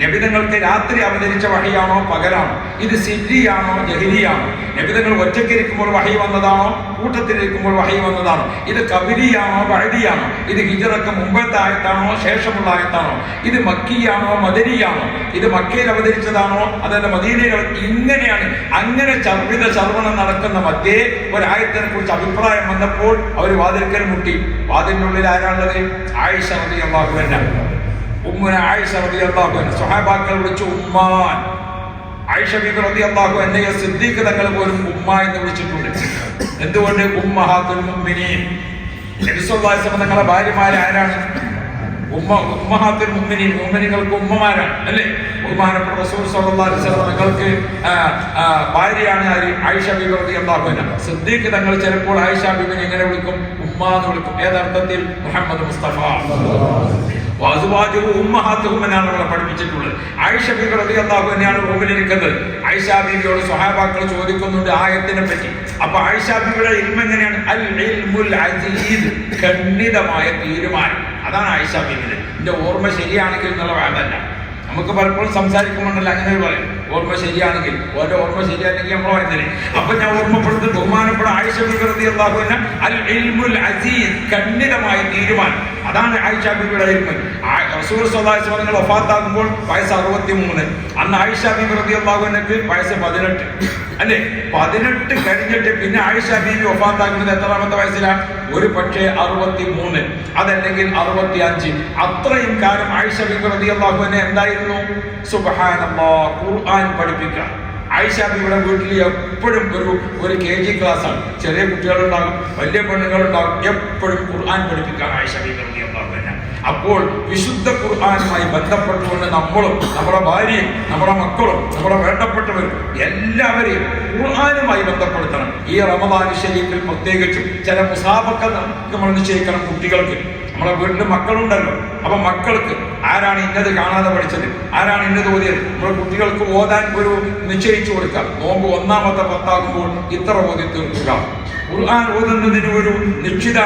നബിതങ്ങൾക്ക് രാത്രി അവതരിച്ച വഹിയാണോ പകലാണോ? ഇത് സിദ്രിയാണോ ജഹരിയാണോ? നബിതങ്ങൾ ഒറ്റയ്ക്കിരിക്കുമ്പോൾ വഹി വന്നതാണോ കൂട്ടത്തിലിരിക്കുമ്പോൾ വഹി വന്നതാണോ? ഇത് കബിരിയാണോ ബഅദിയാണോ? ഇത് ഹിജ്റക്ക് മുമ്പത്തെ ആയത്താണോ ശേഷമുള്ള ആയത്താണോ? ഇത് മക്കിയാണോ മദനിയാണോ? ഇത് മക്കയിൽ അവതരിച്ചതാണോ അതല്ല മദീനയിൽ? ഇങ്ങനെയാണ്. അങ്ങനെ ചർവണം നടക്കുന്ന മധ്യേ ഒരായത്തിനെ കുറിച്ച് അഭിപ്രായം വന്നപ്പോൾ അവർ വാതിൽക്കൽ മുട്ടി. വാതിലിനുള്ളിൽ ആരാണുള്ളത്? ആയിഷ റളിയല്ലാഹു അൻഹ. ഉമ്മുന ആയിഷ റളിയല്ലാഹു അൻഹ. സ്വഹാബാക്കൾ വിളിച്ചു ഉമ്മാൻ. ആയിഷ ബീബി റളിയല്ലാഹു അൻഹയെ സിദ്ദീഖ് തങ്ങൾ പോലും ഉമ്മ എന്ന് വിളിച്ചിട്ടുണ്ട്. എന്തുകൊണ്ട്? ഉമ്മഹാത്തുൽ മുഅ്മിനീൻ. നബി സല്ലല്ലാഹു അലൈഹി വസല്ലം തങ്ങളുടെ ഭാര്യമാർ ആരാണ്? ഉമ്മഹാത്തുൽ മുഅ്മിനീൻ, മുഅ്മിനീങ്ങൾക്ക് ഉമ്മമാരാണ് അല്ലേ. ബഹുമാനപ്പെട്ട റസൂൽ സ്വല്ലല്ലാഹു അലൈഹി വസല്ലം തങ്ങൾക്ക് ഭാര്യയാണ് ആയിഷ ബീബി റളിയല്ലാഹു അൻഹ. സിദ്ദീഖ് തങ്ങൾ ചിലപ്പോൾ ആയിഷ ബീബിനെ എങ്ങനെ വിളിക്കും? ഉമ്മ എന്ന് വിളിക്കും. ഏതർത്ഥത്തിൽ? മുഹമ്മദ് മുസ്തഫ. ഉമ്മഹാത്തുഹും നമ്മളെ പഠിപ്പിച്ചിട്ടുള്ളത്. ആയിഷ ബീബി റളിയല്ലാഹു അൻഹയാണ് റൂമിലിരിക്കുന്നത്. ആയിഷ ബീബിയോട് സ്വഹാബാക്കൾ ചോദിക്കുന്നുണ്ട് ആയത്തിനെ പറ്റി. അപ്പൊ ആയിഷ ബീബിയുടെ ഇൽമ എങ്ങനെയാണ്? അൽ ഇൽമുൽ അസീസ്, ഖണ്ഡിതമായ തീരുമാനം. അതാണ് ആയിഷ ബീബിയുടെ. എന്റെ ഓർമ്മ ശരിയാണെങ്കിൽ എന്നുള്ള വാദമല്ല. നമുക്ക് പലപ്പോഴും സംസാരിക്കുമ്പോണ്ടല്ലോ അങ്ങനെ പറയും, ഓർമ്മ ശരിയാണെങ്കിൽ. ഓരോ ഓർമ്മ ശരിയാണെങ്കിൽ നമ്മൾ പറയുന്നില്ലേ. അപ്പൊ ഞാൻ ഓർമ്മപ്പെടുത്തുന്നത് ബഹുമാനപ്പെട്ട ആയിഷ ബീബി റളിയല്ലാഹു അൻഹ അൽ ഇൽമുൽ അസീസ്, ഖണ്ഡിതമായ തീരുമാനം. അതാണ് ആയിഷ ബീബിയുടെ ഇൽമ്. റസൂൽ സ്വല്ലല്ലാഹു അലൈഹി വസല്ലം വഫാത്താകുമ്പോൾ വയസ്സ് 63. അന്ന് ആയിഷ ബീബി റളിയല്ലാഹു അൻഹക്ക് വയസ്സ് 18 അല്ലെ. 18 കഴിഞ്ഞിട്ട് പിന്നെ ആയിഷ ബീബി വഫാത്താക്കുന്നത് എത്രാമത്തെ വയസ്സിലാണ്? ഒരു പക്ഷേ 63, അതല്ലെങ്കിൽ 65. അത്രയും കാലം ആയിഷ ബീബി റളിയല്ലാഹു അൻഹ എന്തായിരുന്നു? സുബ്ഹാനല്ലാഹ്, ഖുർആൻ പഠിപ്പിക്കുക. ആയിഷ ബീബിയുടെ വീട്ടിൽ എപ്പോഴും ഒരു KG ക്ലാസ്സാണ്. ചെറിയ കുട്ടികളുണ്ടാകും, വലിയ പെണ്ണുങ്ങളുണ്ടാകും. എപ്പോഴും ഖുർആൻ പഠിപ്പിക്കാൻ ആയിഷ ബീബി റളിയല്ലാഹു അൻഹ. അപ്പോൾ വിശുദ്ധ ഖുർആനുമായി ബന്ധപ്പെട്ടുകൊണ്ട് നമ്മളും നമ്മുടെ ഭാര്യയും നമ്മുടെ മക്കളും നമ്മുടെ വേണ്ടപ്പെട്ടവരും എല്ലാവരെയും ഖുർആനുമായി ബന്ധപ്പെടുത്തണം. ഈ റമദാൻ ശരീഫിൽ പ്രത്യേകിച്ചും ചില മുസാബക്ക നമ്മൾ നിശ്ചയിക്കണം. കുട്ടികൾക്ക്, നമ്മളെ വീട്ടിൽ മക്കളുണ്ടല്ലോ, അപ്പൊ മക്കൾക്ക് ആരാണ് ഇന്നത് കാണാതെ പഠിച്ചത്, ആരാണ് ഇന്നത് ഓതിയത്, നമ്മുടെ കുട്ടികൾക്ക് ഓതാൻ ഒരു നിശ്ചയിച്ചു കൊടുക്കാം. നോമ്പ് 1ാമത്തെ 10 ഇത്ര ഓതി തീർക്കുക. ഖുർആൻ ഓതുന്നതിന് ഒരു നിശ്ചിത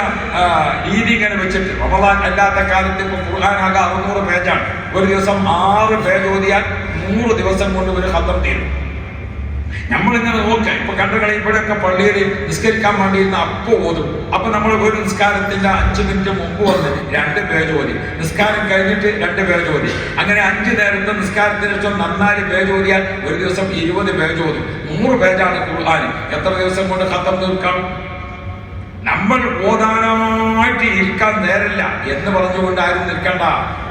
രീതി ഇങ്ങനെ വെച്ചിട്ട്, റമദാൻ അല്ലാത്ത കാലത്ത് ഇപ്പൊ ഖുർആൻ ആകെ 600 പേജാണ്. ഒരു ദിവസം 6 പേജ് ഓതിയാൽ 100 ദിവസം കൊണ്ട് ഒരു ഖത്തം തീരും. നമ്മളിങ്ങനെ നോക്കാം. ഇപ്പൊ കണ്ടുകളെ ഇപ്പോഴൊക്കെ പള്ളിയിൽ നിസ്കരിക്കാൻ വേണ്ടിയിരുന്ന അപ്പൊ ഓതും. അപ്പൊ നമ്മൾ ഒരു നിസ്കാരത്തിന്റെ 5 മിനിറ്റ് മുമ്പ് വന്ന് 2 പേജ് ഓതി, നിസ്കാരം കഴിഞ്ഞിട്ട് 2 പേജ് ഓതി. അങ്ങനെ 5 നേരത്തെ നിസ്കാരത്തിന് ശേഷം 4 പേജ് ഓതിയാൽ ഒരു ദിവസം 20 പേജ് ഓതും. 100 പേജാണ് ഖുർആൻ. എത്ര ദിവസം കൊണ്ട് ഖത്തം തീർക്കാം? നമ്മൾ ഓതാനായിട്ട് ഇരിക്കാൻ നേരില്ല എന്ന് പറഞ്ഞുകൊണ്ട് ആരും നിൽക്കണ്ട.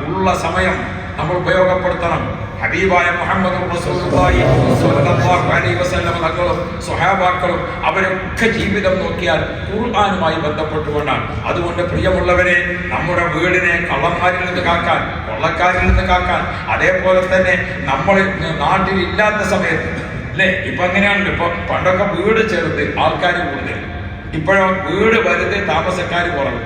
ഉള്ള സമയം നമ്മൾ ഉപയോഗപ്പെടുത്തണം. ഹബീബായ മുഹമ്മദ് റസൂലുള്ളാഹി സ്വല്ലല്ലാഹു അലൈഹി വസല്ലം തങ്ങളും സ്വഹാബാക്കളും അവരൊക്കെ ജീവിതം നോക്കിയാൽ ഖുർആനുമായി ബന്ധപ്പെട്ടുകൊണ്ടാണ്. അതുകൊണ്ട് പ്രിയമുള്ളവരെ, നമ്മുടെ വീടിനെ കള്ളന്മാരിൽ നിന്ന് കാക്കാൻ, കൊള്ളക്കാരിൽ നിന്ന് കാക്കാൻ, അതേപോലെ തന്നെ നമ്മൾ നാട്ടിൽ ഇല്ലാത്ത സമയത്ത് അല്ലേ, ഇപ്പൊ അങ്ങനെയാണല്ലോ. ഇപ്പൊ പണ്ടൊക്കെ വീട് ചെറുത്, ആൾക്കാർ കൂടുതൽ. ഇപ്പോഴോ വീട് വലുത്, താമസക്കാർ കുറവ്.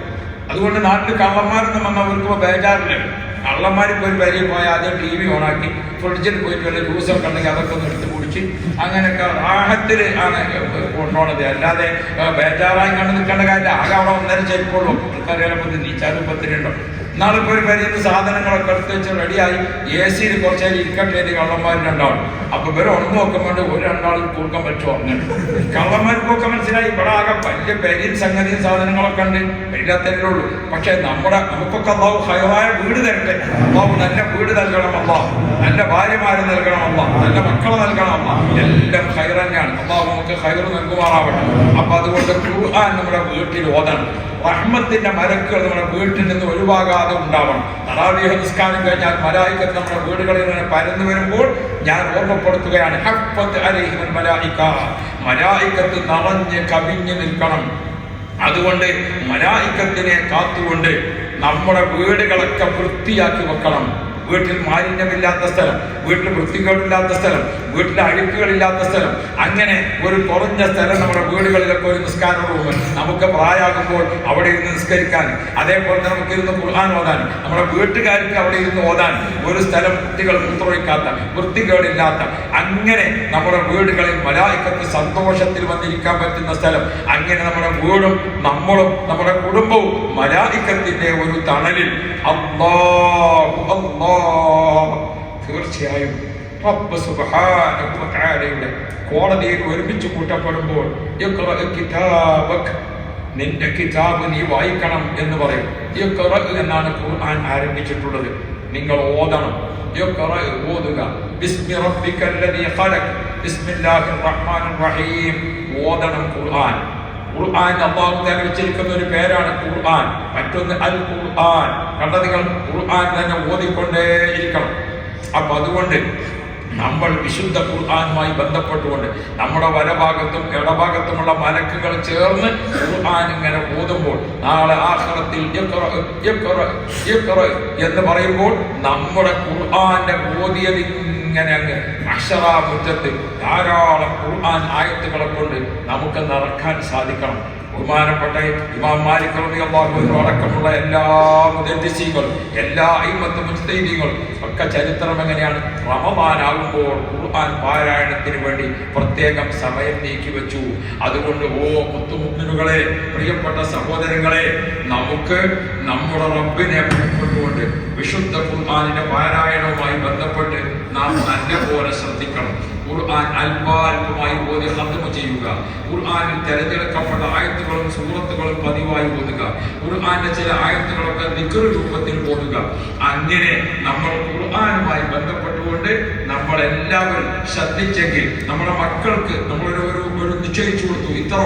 അതുകൊണ്ട് നാട്ടിൽ കള്ളന്മാരൊന്നും വന്നവർക്ക് ബേജാറില്ല. കള്ളന്മാർക്ക് ഒരു വരി പോയാൽ ആദ്യം TV ഓണാക്കി ഫ്രിഡ്ജിൽ പോയിട്ട് വല്ല ജ്യൂസൊക്കെ ഉണ്ടെങ്കിൽ അതൊക്കെ ഒന്ന് എടുത്ത് കുടിച്ച് അങ്ങനെയൊക്കെ റാഹത്തിൽ ആണ് കൊണ്ടുപോണത്. അല്ലാതെ ബേജാറായി കണ്ടു നിൽക്കേണ്ട കാര്യം. ആകെ അവിടെ 1.5 ചെരുപ്പുള്ളൂ. അറിയാലപ്പോൾ നീച്ചാലും 10 ഉണ്ടോ. നാളിപ്പോൾ ഒരു പരിധി സാധനങ്ങളൊക്കെ എടുത്ത് വെച്ച് റെഡിയായി AC കുറച്ച് നേരം ഇരിക്കട്ടെ കള്ളന്മാർ 2 ആൾ. അപ്പൊ ഇവരെ ഒന്ന് നോക്കുമ്പോൾ ഒരു 2 ആൾ കൊടുക്കാൻ പറ്റുമോ? അങ്ങനെ കള്ളന്മാർക്കൊക്കെ മനസ്സിലായി ഇവിടെ ആകെ വലിയ പരിയും സംഗതിയും സാധനങ്ങളൊക്കെ ഉണ്ട്, ഇല്ലാത്തല്ലേ ഉള്ളൂ. പക്ഷെ നമുക്കൊക്കെ അല്ലാഹു ഹൈറായ വീട് തരട്ടെ. അല്ലാഹു നല്ല വീട് നൽകണം, അല്ലാഹു നല്ല ഭാര്യമാരെ നൽകണം, അല്ലാഹു നല്ല മക്കളെ നൽകണം, അല്ലാഹു എല്ലാം ഹൈർ തന്നെയാണ്. അല്ലാഹു നമുക്ക് ഹൈർ നൽകുമാറാവട്ടെ. അപ്പൊ അതുകൊണ്ട് ഖുർആൻ നമ്മുടെ വീട്ടിൽ ഓതണം. റഹ്മത്തിന്റെ മലക്കുകൾ നമ്മുടെ വീട്ടിൽ നിന്ന് ഒഴിവാകാതെ ഉണ്ടാവണം. തറാവീഹ് നിസ്കാരം കഴിഞ്ഞാൽ മലായികത്ത് നമ്മുടെ വീടുകളിൽ നിന്ന് പരന്നു വരുമ്പോൾ ഞാൻ ഓർമ്മപ്പെടുത്തുകയാണ്, ഹഫ്ഫത്ത് അലൈഹിൽ മലായിക, മലായികത്ത് നിറഞ്ഞ് കവിഞ്ഞ് നിൽക്കണം. അതുകൊണ്ട് മലായികത്തിനെ കാത്തുകൊണ്ട് നമ്മുടെ വീടുകളൊക്കെ വൃത്തിയാക്കി വെക്കണം. വീട്ടിൽ മാലിന്യമില്ലാത്ത സ്ഥലം, വീട്ടിൽ വൃത്തികളില്ലാത്ത സ്ഥലം, വീട്ടിൽ അഴുക്കുകളില്ലാത്ത സ്ഥലം, അങ്ങനെ ഒരു കുറഞ്ഞ സ്ഥലം നമ്മുടെ വീടുകളിലൊക്കെ ഒരു നിസ്കാര റൂം നമുക്ക് പ്രായമാകുമ്പോൾ അവിടെ ഇരുന്ന് നിസ്കരിക്കാൻ, അതേപോലെ തന്നെ നമുക്ക് ഇരുന്ന് ഖുർആൻ ഓതാൻ, നമ്മുടെ വീട്ടുകാർക്ക് അവിടെ ഇരുന്ന് ഓതാൻ ഒരു സ്ഥലം, കുട്ടികൾ മൂത്രമൊഴിക്കാത്ത, വൃത്തികേടില്ലാത്ത, അങ്ങനെ നമ്മുടെ വീടുകളിൽ മലായികത്ത് സന്തോഷത്തിൽ വന്നിരിക്കാൻ പറ്റുന്ന സ്ഥലം, അങ്ങനെ നമ്മുടെ വീടും നമ്മളും നമ്മുടെ കുടുംബവും മലായികത്തിന്റെ ഒരു തണലിൽ തീർച്ചയായും റബ്ബ് സുബ്ഹാനഹു വ തആലയുടെ കോടതിയിൽ ഒരുമിച്ച് കൂട്ടപ്പെടുമ്പോൾ നിന്റെ കിതാബ് നീ വായിക്കണം എന്ന് പറയും. എന്നാണ് ഖുർആൻ ആരംഭിച്ചിട്ടുള്ളത്. നിങ്ങൾ ഓതണം, ഓതുക. ബിസ്മി റബ്ബിക്കല്ലദീ ഖലഖ്, ബിസ്മില്ലാഹിർ റഹ്മാനിർ റഹീം. ഓതണം ഖുർആൻ. ഖുർആൻ അല്ലാഹു തആല വെച്ചിരിക്കുന്ന ഒരു പേരാണ് ഖുർആൻ. മറ്റൊന്ന് അൽ ഖുർആൻ. കണ്ട നിങ്ങൾ ഖുർആൻ തന്നെ ഓതിക്കൊണ്ടേ ഇരിക്കണം. അപ്പൊ അതുകൊണ്ട് നമ്മൾ വിശുദ്ധ ഖുർആനുമായി ബന്ധപ്പെട്ടുകൊണ്ട് നമ്മുടെ വലഭാഗത്തും ഇടഭാഗത്തുമുള്ള മലക്കുകൾ ചേർന്ന് ഖുർആൻ ഇങ്ങനെ ഓതുമ്പോൾ നാളെ ആഖിറത്തിൽ എന്ന് പറയുമ്പോൾ നമ്മുടെ ഖുർആന്റെ ഓതിയത് ഇങ്ങനെ അങ്ങ് അക്ഷറാ മുറ്റത്ത് ധാരാളം ഖുർആൻ ആയത്തുകളെ കൊണ്ട് നമുക്ക് നിറക്കാൻ സാധിക്കണം. ബഹുമാനപ്പെട്ട ഇമാം മാലിക് റളിയല്ലാഹു അൻഹു അടക്കമുള്ള എല്ലാ മുഹദ്ദിസീങ്ങളും എല്ലാ അയിമ്മത്ത് മുജ്തഹിദീങ്ങളും ഒക്കെ ചരിത്രം എങ്ങനെയാണ്? റമദാനാകുമ്പോൾ ഖുർആൻ പാരായണത്തിന് വേണ്ടി പ്രത്യേകം സമയം നീക്കി വെച്ചു. അതുകൊണ്ട് മുത്തുമുഅ്മിനുകളെ, പ്രിയപ്പെട്ട സഹോദരങ്ങളെ, നമുക്ക് നമ്മുടെ റബ്ബിനെ ഭയപ്പെട്ടുകൊണ്ട് വിശുദ്ധ ഖുർആനിന്റെ പാരായണവുമായി ബന്ധപ്പെട്ട് നാം നല്ലപോലെ ശ്രദ്ധിക്കണം. ഖുർആൻ അല്പാൽപമായി ഓതി ഖത്മ് ചെയ്യുക. ഖുർആനിൽ തിരഞ്ഞെടുക്കപ്പെട്ട ആയത്തുകളും സൂറത്തുകളും പതിവായി ഓതുക. ഖുർആന്റെ ചില ആയത്തുകളൊക്കെ ദിക്ർ രൂപത്തിൽ ഓതുക. അങ്ങനെ നമ്മൾ ഖുർആനുമായി ബന്ധപ്പെട്ടുകൊണ്ട് നമ്മൾ എല്ലാവരും ശ്രദ്ധിച്ചെങ്കിൽ നമ്മുടെ മക്കൾക്ക് നമ്മളൊരു നിശ്ചയിച്ചു കൊടുത്തു, ഇത്ര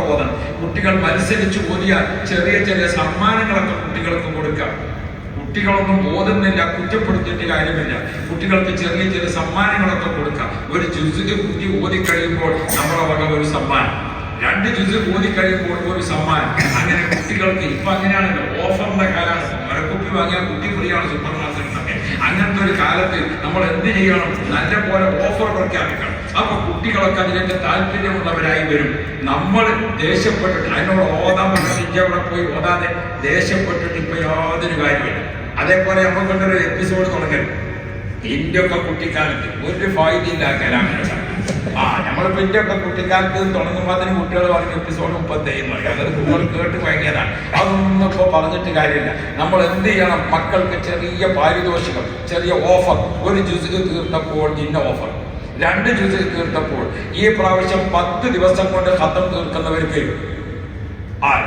ഓതണം. കുട്ടികൾ മത്സരിച്ച് ഓതിയാൽ ചെറിയ ചെറിയ സമ്മാനങ്ങളൊക്കെ കുട്ടികൾക്ക് കൊടുക്കാം. കുട്ടികളൊന്നും ഓതുന്നില്ല, കുറ്റപ്പെടുത്തിയിട്ട് കാര്യമില്ല. കുട്ടികൾക്ക് ചെറിയ ചെറിയ സമ്മാനങ്ങളൊക്കെ കൊടുക്കാം. ഒരു ജുസ്ഇ കുട്ടി ഓതിക്കഴിയുമ്പോൾ നമ്മുടെ വക ഒരു സമ്മാനം, 2 ജുസ്ഇ ഓതിക്കഴിയുമ്പോൾ ഒരു സമ്മാനം. അങ്ങനെ കുട്ടികൾക്ക് ഇപ്പൊ അങ്ങനെയാണല്ലോ, ഓഫറിന്റെ കാലാണ്. മരക്കുപ്പി വാങ്ങിയാൽ കുട്ടി ഫ്രീയാണ് സൂപ്പർ മാർക്കറ്റിലൊക്കെ. അങ്ങനത്തെ ഒരു കാലത്ത് നമ്മൾ എന്ത് ചെയ്യണം? നല്ല പോലെ ഓഫർ പ്രഖ്യാപിക്കണം. അപ്പൊ കുട്ടികളൊക്കെ അതിലേക്ക് താല്പര്യമുള്ളവരായി വരും. നമ്മൾ ദേഷ്യപ്പെട്ടിട്ട് അതിനോട് ഓതാൻ പറഞ്ഞ അവിടെ പോയി ഓതാതെ ദേഷ്യപ്പെട്ടിട്ട് ഇപ്പൊ യാതൊരു കാര്യമില്ല. അതേപോലെ നമ്മൾ കണ്ടൊരു എപ്പിസോഡ് തുടങ്ങരുത്. എന്റെ ഒക്കെ കുട്ടിക്കാലത്ത് ഒരു ഫായിദയില്ല കലാമില്ല. നമ്മളിപ്പോ എന്റെ ഒക്കെ കുട്ടിക്കാലത്ത് തുടങ്ങുമ്പോൾ അതിന് കുട്ടികൾ പറഞ്ഞ എപ്പിസോഡ് 30 അതായത് കുട്ടികൾ കേട്ട് ഭയങ്കരതാണ്. അതൊന്നും ഇപ്പൊ പറഞ്ഞിട്ട് കാര്യമില്ല. നമ്മൾ എന്ത് ചെയ്യണം? മക്കൾക്ക് ചെറിയ പാരിതോഷികം, ചെറിയ ഓഫർ. ഒരു ജുസ്ഇ തീർത്തപ്പോൾ ഇന്ന ഓഫർ, 2 ജുസ്ഇ തീർത്തപ്പോൾ ഈ പ്രാവശ്യം 10 ദിവസം കൊണ്ട് ഖത്തം തീർക്കുന്നവർക്ക്,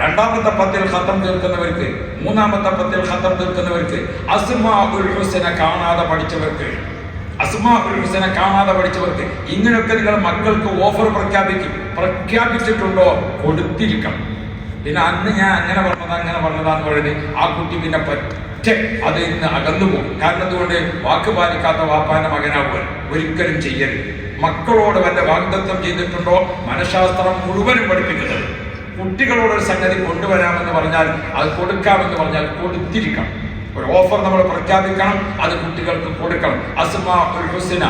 രണ്ടാമത്തെ 10 ഖത്തം തീർക്കുന്നവർക്ക്, മൂന്നാമത്തെ 10 ഖത്തം തീർക്കുന്നവർക്ക്, അസ്മാഉൽ ഹുസ്ന കാണാതെ പഠിച്ചവർക്ക് ഇങ്ങനെയൊക്കെ നിങ്ങൾ മക്കൾക്ക് ഓഫർ പ്രഖ്യാപിച്ചിട്ടുണ്ടോ? കൊടുത്തിരിക്കണം. പിന്നെ അന്ന് ഞാൻ അങ്ങനെ പറഞ്ഞതാന്ന് പറയുന്നത് ആ കുട്ടി പിന്നെ അത് ഇന്ന് അകന്നു പോകും. കാരണം എന്തുകൊണ്ട്? വാക്ക് പാലിക്കാത്ത വാപ്പാന്റെ മകനാവുക ഒരിക്കലും ചെയ്യരുത്. മക്കളോട് വല്ല വാഗ്ദത്തം ചെയ്തിട്ടുണ്ടോ? മനഃശാസ്ത്രം മുഴുവനും പഠിപ്പിക്കുന്നത്. കുട്ടികളോടൊരു സംഗതി കൊണ്ടുവരാമെന്ന് പറഞ്ഞാൽ, അത് കൊടുക്കാമെന്ന് പറഞ്ഞാൽ കൊടുത്തിരിക്കണം. ഒരു ഓഫർ നമ്മൾ പ്രഖ്യാപിക്കണം, അത് കുട്ടികൾക്ക് കൊടുക്കണം. അസ്മാഉൽ ഹുസ്ന,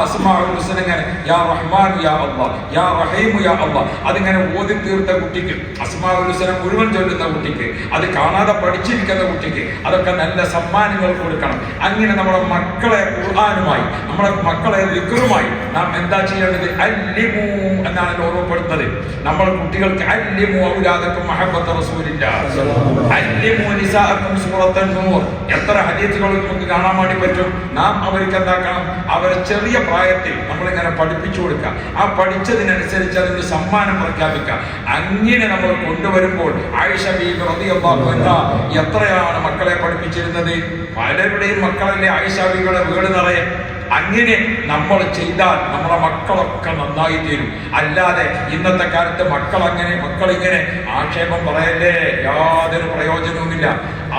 അസ്മാഉൽ ഹുസ്ന ഇങ്ങനെ യാ റഹ്മാൻ യാ അല്ലാഹ്, യാ റഹീം യാ അല്ലാഹ്, അതിങ്ങനെ ഓതി തീർത്ത കുട്ടിക്ക്, അസ്മാഉൽ ഹുസ്ന മുഴുവൻ ചൊല്ലുന്ന കുട്ടിക്ക്, അത് കാണാതെ പഠിച്ചിരിക്കുന്ന കുട്ടിക്ക് അതൊക്കെ നല്ല സമ്മാനങ്ങൾ കൊടുക്കണം. അങ്ങനെ നമ്മുടെ മക്കളെ ഖുർആനുമായി, നമ്മുടെ മക്കളെ ദിക്റുമായി നാം എന്താ ചെയ്യേണ്ടത്? അല്ലിമൂ എന്നാണ് ഓർമ്മപ്പെടുന്നത്. നമ്മൾ കുട്ടികൾക്ക് അല്ലിമൂ ഔലാദക്കും മഹബ്ബത്ത റസൂലില്ലാഹ്, അല്ലിമൂ നിസാഅക്കും സൂറത്തുൻ നൂർ. എത്ര ഹദീസുകൾ നമുക്ക് കാണാൻ വേണ്ടി പറ്റും. നാം അവർക്ക് എന്താക്കണം? അവരെ ചെറിയ പ്രായത്തിൽ നമ്മളിങ്ങനെ പഠിപ്പിച്ചു കൊടുക്കുക. ആ പഠിച്ചതിനനുസരിച്ച് അതിന് സമ്മാനം പ്രഖ്യാപിക്കുക. അങ്ങനെ നമ്മൾ കൊണ്ടുവരുമ്പോൾ ആയിഷ ബീബി റളിയല്ലാഹു അൻഹാ എത്രയാണ് മക്കളെ പഠിപ്പിച്ചിരുന്നത്? പലരുടെയും മക്കളല്ലേ ആയിഷ ബീബിയുടെ വീട് നിറയെ. അങ്ങനെ നമ്മൾ ചെയ്താൽ നമ്മുടെ മക്കളൊക്കെ നന്നായി തീരും. അല്ലാതെ ഇന്നത്തെ കാലത്ത് മക്കളിങ്ങനെ ആക്ഷേപം പറയല്ലേ, യാതൊരു പ്രയോജനവുമില്ല.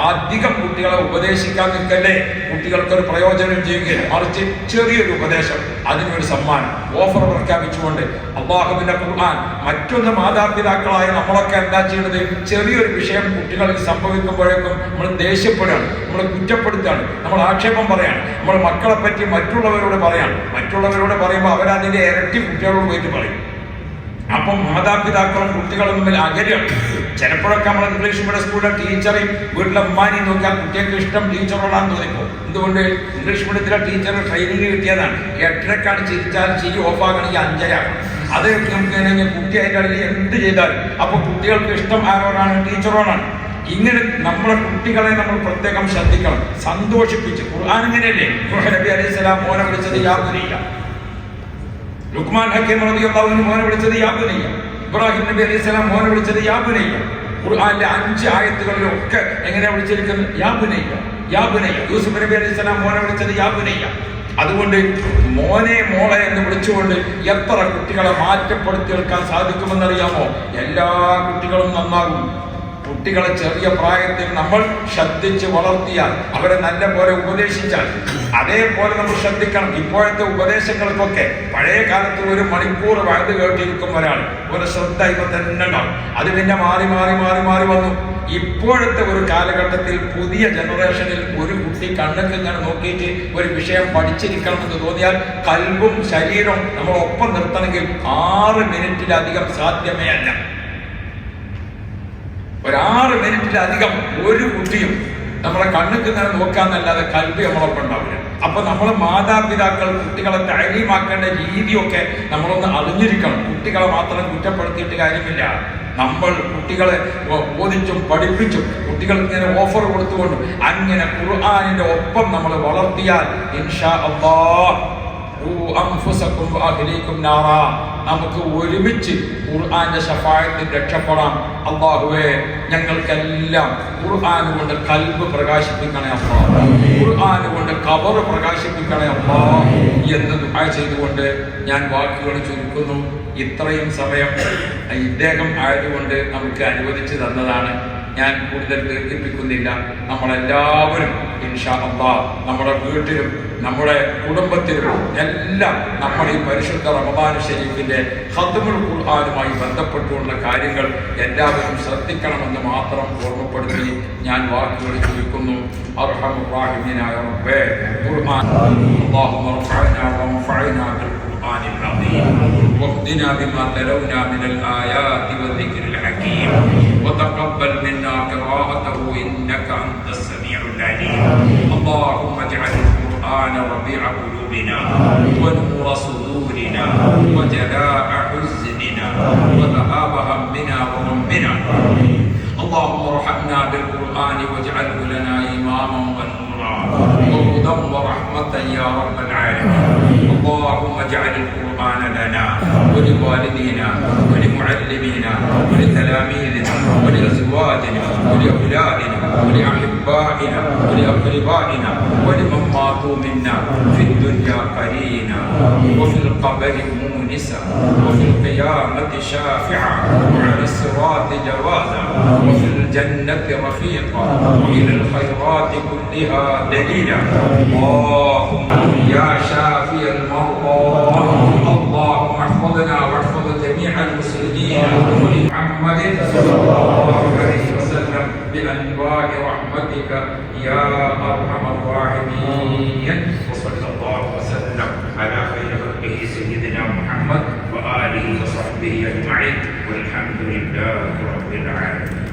അധികം കുട്ടികളെ ഉപദേശിക്കാൻ നിൽക്കല്ലേ, കുട്ടികൾക്കൊരു പ്രയോജനം ചെയ്യുക. മറിച്ച് ചെറിയൊരു ഉപദേശം, അതിനൊരു സമ്മാനം, ഓഫർ പ്രഖ്യാപിച്ചുകൊണ്ട് അല്ലാഹുവിന്റെ ഖുർആൻ. മറ്റൊന്ന്, മാതാപിതാക്കളായ നമ്മളൊക്കെ എന്താ ചെയ്യുന്നത്? ചെറിയൊരു വിഷയം കുട്ടികൾക്ക് സംഭവിക്കുമ്പോഴേക്കും നമ്മൾ ദേഷ്യപ്പെടുകയാണ്, നമ്മൾ കുറ്റപ്പെടുത്തുകയാണ്, നമ്മൾ ആക്ഷേപം പറയാണ്, നമ്മൾ മക്കളെ പറ്റി മറ്റുള്ളവരോട് പറയുമ്പോൾ അവരതിന്റെ ഇരട്ടി കുട്ടികളോട് പോയിട്ട് പറയും. അപ്പം മാതാപിതാക്കളും കുട്ടികളും തമ്മിൽ അകലെയാണ്. ചിലപ്പോഴൊക്കെ നമ്മൾ ഇംഗ്ലീഷ് മീഡിയം സ്കൂളിലെ ടീച്ചറെയും വീട്ടിലെ ഉമ്മാനെയും നോക്കിയാൽ കുട്ടികൾക്ക് ഇഷ്ടം ടീച്ചറോടാന്ന് തോന്നിപ്പോ. എന്തുകൊണ്ട്? ഇംഗ്ലീഷ് മീഡിയത്തിലെ ടീച്ചർ ട്രെയിനിങ് കിട്ടിയതാണ്. 8:30 ചിരിച്ചാൽ ചിരി ഓഫാകണമെങ്കിൽ 5:30. അത് നമുക്ക് കുട്ടി അതിൻ്റെ ഇടയിൽ എന്ത് ചെയ്താലും അപ്പൊ കുട്ടികൾക്ക് ഇഷ്ടം ആരോടാണ്? ടീച്ചറോടാണ്. ഇങ്ങനെ നമ്മുടെ കുട്ടികളെ നമ്മൾ പ്രത്യേകം ശ്രദ്ധിക്കണം, സന്തോഷിപ്പിച്ച്. ഖുർആൻ ഇങ്ങനെയല്ലേ? നബി അലൈഹിസ്സലാം മോനെ വിളിച്ചത് യാ ബുനയ്യ, ലുഖ്മാൻ ഹക്കീം റളിയല്ലാഹു അൻഹു മോനെ വിളിച്ചത് യാ ബുനയ്യ, ഇബ്രാഹിം നബി അലൈഹിസ്സലാം മോനെ വിളിച്ചത് യാ ബുനയ്യ. ഖുർആനിലെ 5 ആയത്തുകളിലൊക്കെ എങ്ങനെയാ വിളിച്ചിരിക്കുന്നത്? യാ ബുനയ്യ, യാ ബുനയ്യ. യൂസുഫ് നബി അലൈഹിസ്സലാം മോനെ വിളിച്ചത് യാ ബുനയ്യ. അതുകൊണ്ട് മോനെ മോളെ എന്ന് വിളിച്ചുകൊണ്ട് എത്ര കുട്ടികളെ മാറ്റപ്പെടുത്തിയെടുക്കാൻ സാധിക്കുമെന്നറിയാമോ? എല്ലാ കുട്ടികളും നന്നാകും. കുട്ടികളെ ചെറിയ പ്രായത്തിൽ നമ്മൾ ശ്രദ്ധിച്ച് വളർത്തിയാൽ, അവരെ നല്ല പോലെ ഉപദേശിച്ചാൽ, അതേപോലെ നമ്മൾ ശ്രദ്ധിക്കണം. ഇപ്പോഴത്തെ ഉപദേശങ്ങൾക്കൊക്കെ പഴയ കാലത്ത് 1 മണിക്കൂർ വഴുത് കേട്ടിരിക്കും ഒരാൾ, ഒരു ശ്രദ്ധ ഇപ്പൊ തന്നെ ഉണ്ടാവും. അത് പിന്നെ മാറി മാറി മാറി മാറി വന്നു. ഇപ്പോഴത്തെ ഒരു കാലഘട്ടത്തിൽ പുതിയ ജനറേഷനിൽ ഒരു കുട്ടി കണ്ണൊക്കെ ഇങ്ങനെ നോക്കിയിട്ട് ഒരു വിഷയം പഠിച്ചിരിക്കണമെന്ന് തോന്നിയാൽ കൽബും ശരീരവും നമ്മൾ ഒപ്പം നിർത്തണമെങ്കിൽ 6 മിനിറ്റിലധികം സാധ്യമേ അല്ല. ഒരു 6 മിനിറ്റിലധികം ഒരു കുട്ടിയും നമ്മളെ കണ്ണുക്ക് ഇങ്ങനെ നോക്കാന്നല്ലാതെ കൽബ് നമ്മളൊപ്പം ഉണ്ടാവില്ല. അപ്പൊ നമ്മളെ മാതാപിതാക്കൾ കുട്ടികളെ തഅലീമാക്കേണ്ട രീതിയൊക്കെ നമ്മളൊന്ന് അറിഞ്ഞിരിക്കണം. കുട്ടികളെ മാത്രം കുറ്റപ്പെടുത്തിയിട്ട് കാര്യമില്ല. നമ്മൾ കുട്ടികളെ ബോധിച്ചും പഠിപ്പിച്ചും കുട്ടികൾക്ക് ഇങ്ങനെ ഓഫർ കൊടുത്തുകൊണ്ടും അങ്ങനെ ഖുർആനിന്റെ ഒപ്പം നമ്മൾ വളർത്തിയാൽ ഇൻഷാ അല്ലാഹ് നമുക്ക് ഒരുമിച്ച് ഖുർആന്റെ ശഫാഅത്തിൽ രക്ഷപ്പെടാം. അല്ലാഹുവേ, ഞങ്ങൾക്കെല്ലാം ഖുർആൻ കൊണ്ട് കൽബ് പ്രകാശിപ്പിക്കണേ അല്ലാഹ്, ഖുർആൻ കൊണ്ട് ഖബർ പ്രകാശിപ്പിക്കണേ അല്ലാഹ് എന്ന് ദുആ ചെയ്തുകൊണ്ട് ഞാൻ വാക്കുകൾ ചുരുക്കുന്നു. ഇത്രയും സമയം ഇദ്ദേഹം ആയതുകൊണ്ട് നമുക്ക് അനുവദിച്ചു തന്നതാണ്. ഞാൻ കൂടുതൽ ദീർഘിപ്പിക്കുന്നില്ല. നമ്മളെല്ലാവരും ഇൻഷാ അല്ലാഹ് നമ്മുടെ വീട്ടിലും നമ്മുടെ കുടുംബത്തിലും എല്ലാം നമ്മൾ ഈ പരിശുദ്ധ റമദാൻ ശരീഫിന്റെ ഖത്മുൽ ഖുർആനുമായി ബന്ധപ്പെട്ടുള്ള കാര്യങ്ങൾ എല്ലാവരും ശ്രദ്ധിക്കണമെന്ന് മാത്രം ഓർമ്മപ്പെടുത്തി ഞാൻ വാക്കുകൾ ചുരുക്കുന്നു. അർഹമുർ റഹീമീനായ റബ്ബേ, ഖുർആൻ അല്ലാഹുമ്മ റഫഅനാ വൻഫഅനാ ബിൽ ഖുർആനിൽ അദീം واهدنا بما تلونا من الآيات والذكر الحكيم وتقبل منا قراءته إنك أنت السميع العليم. اللهم اجعل القرآن ربيع قلوبنا ونور صدورنا وجلاء حزننا وذهاب همنا وغمنا. اللهم ارحمنا بالقرآن واجعله لنا إماما ونورا وهدى ورحمة يا رب العالمين. اللهم اجعل القرآن لنا ولوالدينا ولمعلمينا ولتلاميذنا ولأزواجنا ولأولادنا ولأحبائنا ولأقربائنا ولمن ماتوا منا في الدنيا قرينا وفي القبر مونسا وفي القيامة شافعا وعلى الصراط جوازا وفي الجنة رفيقا وإلى الخيرات كلها دليلا. اللهم يا شافي المرضى اللهم احفظنا واحفظ جميع المسلمين محمد صلى الله عليه وسلم بأنواع رحمتك يا أرحم الراحمين. وصلى الله وسلم على خير خلقه سيدنا محمد وآله وصحبه أجمعين والحمد لله رب العالمين.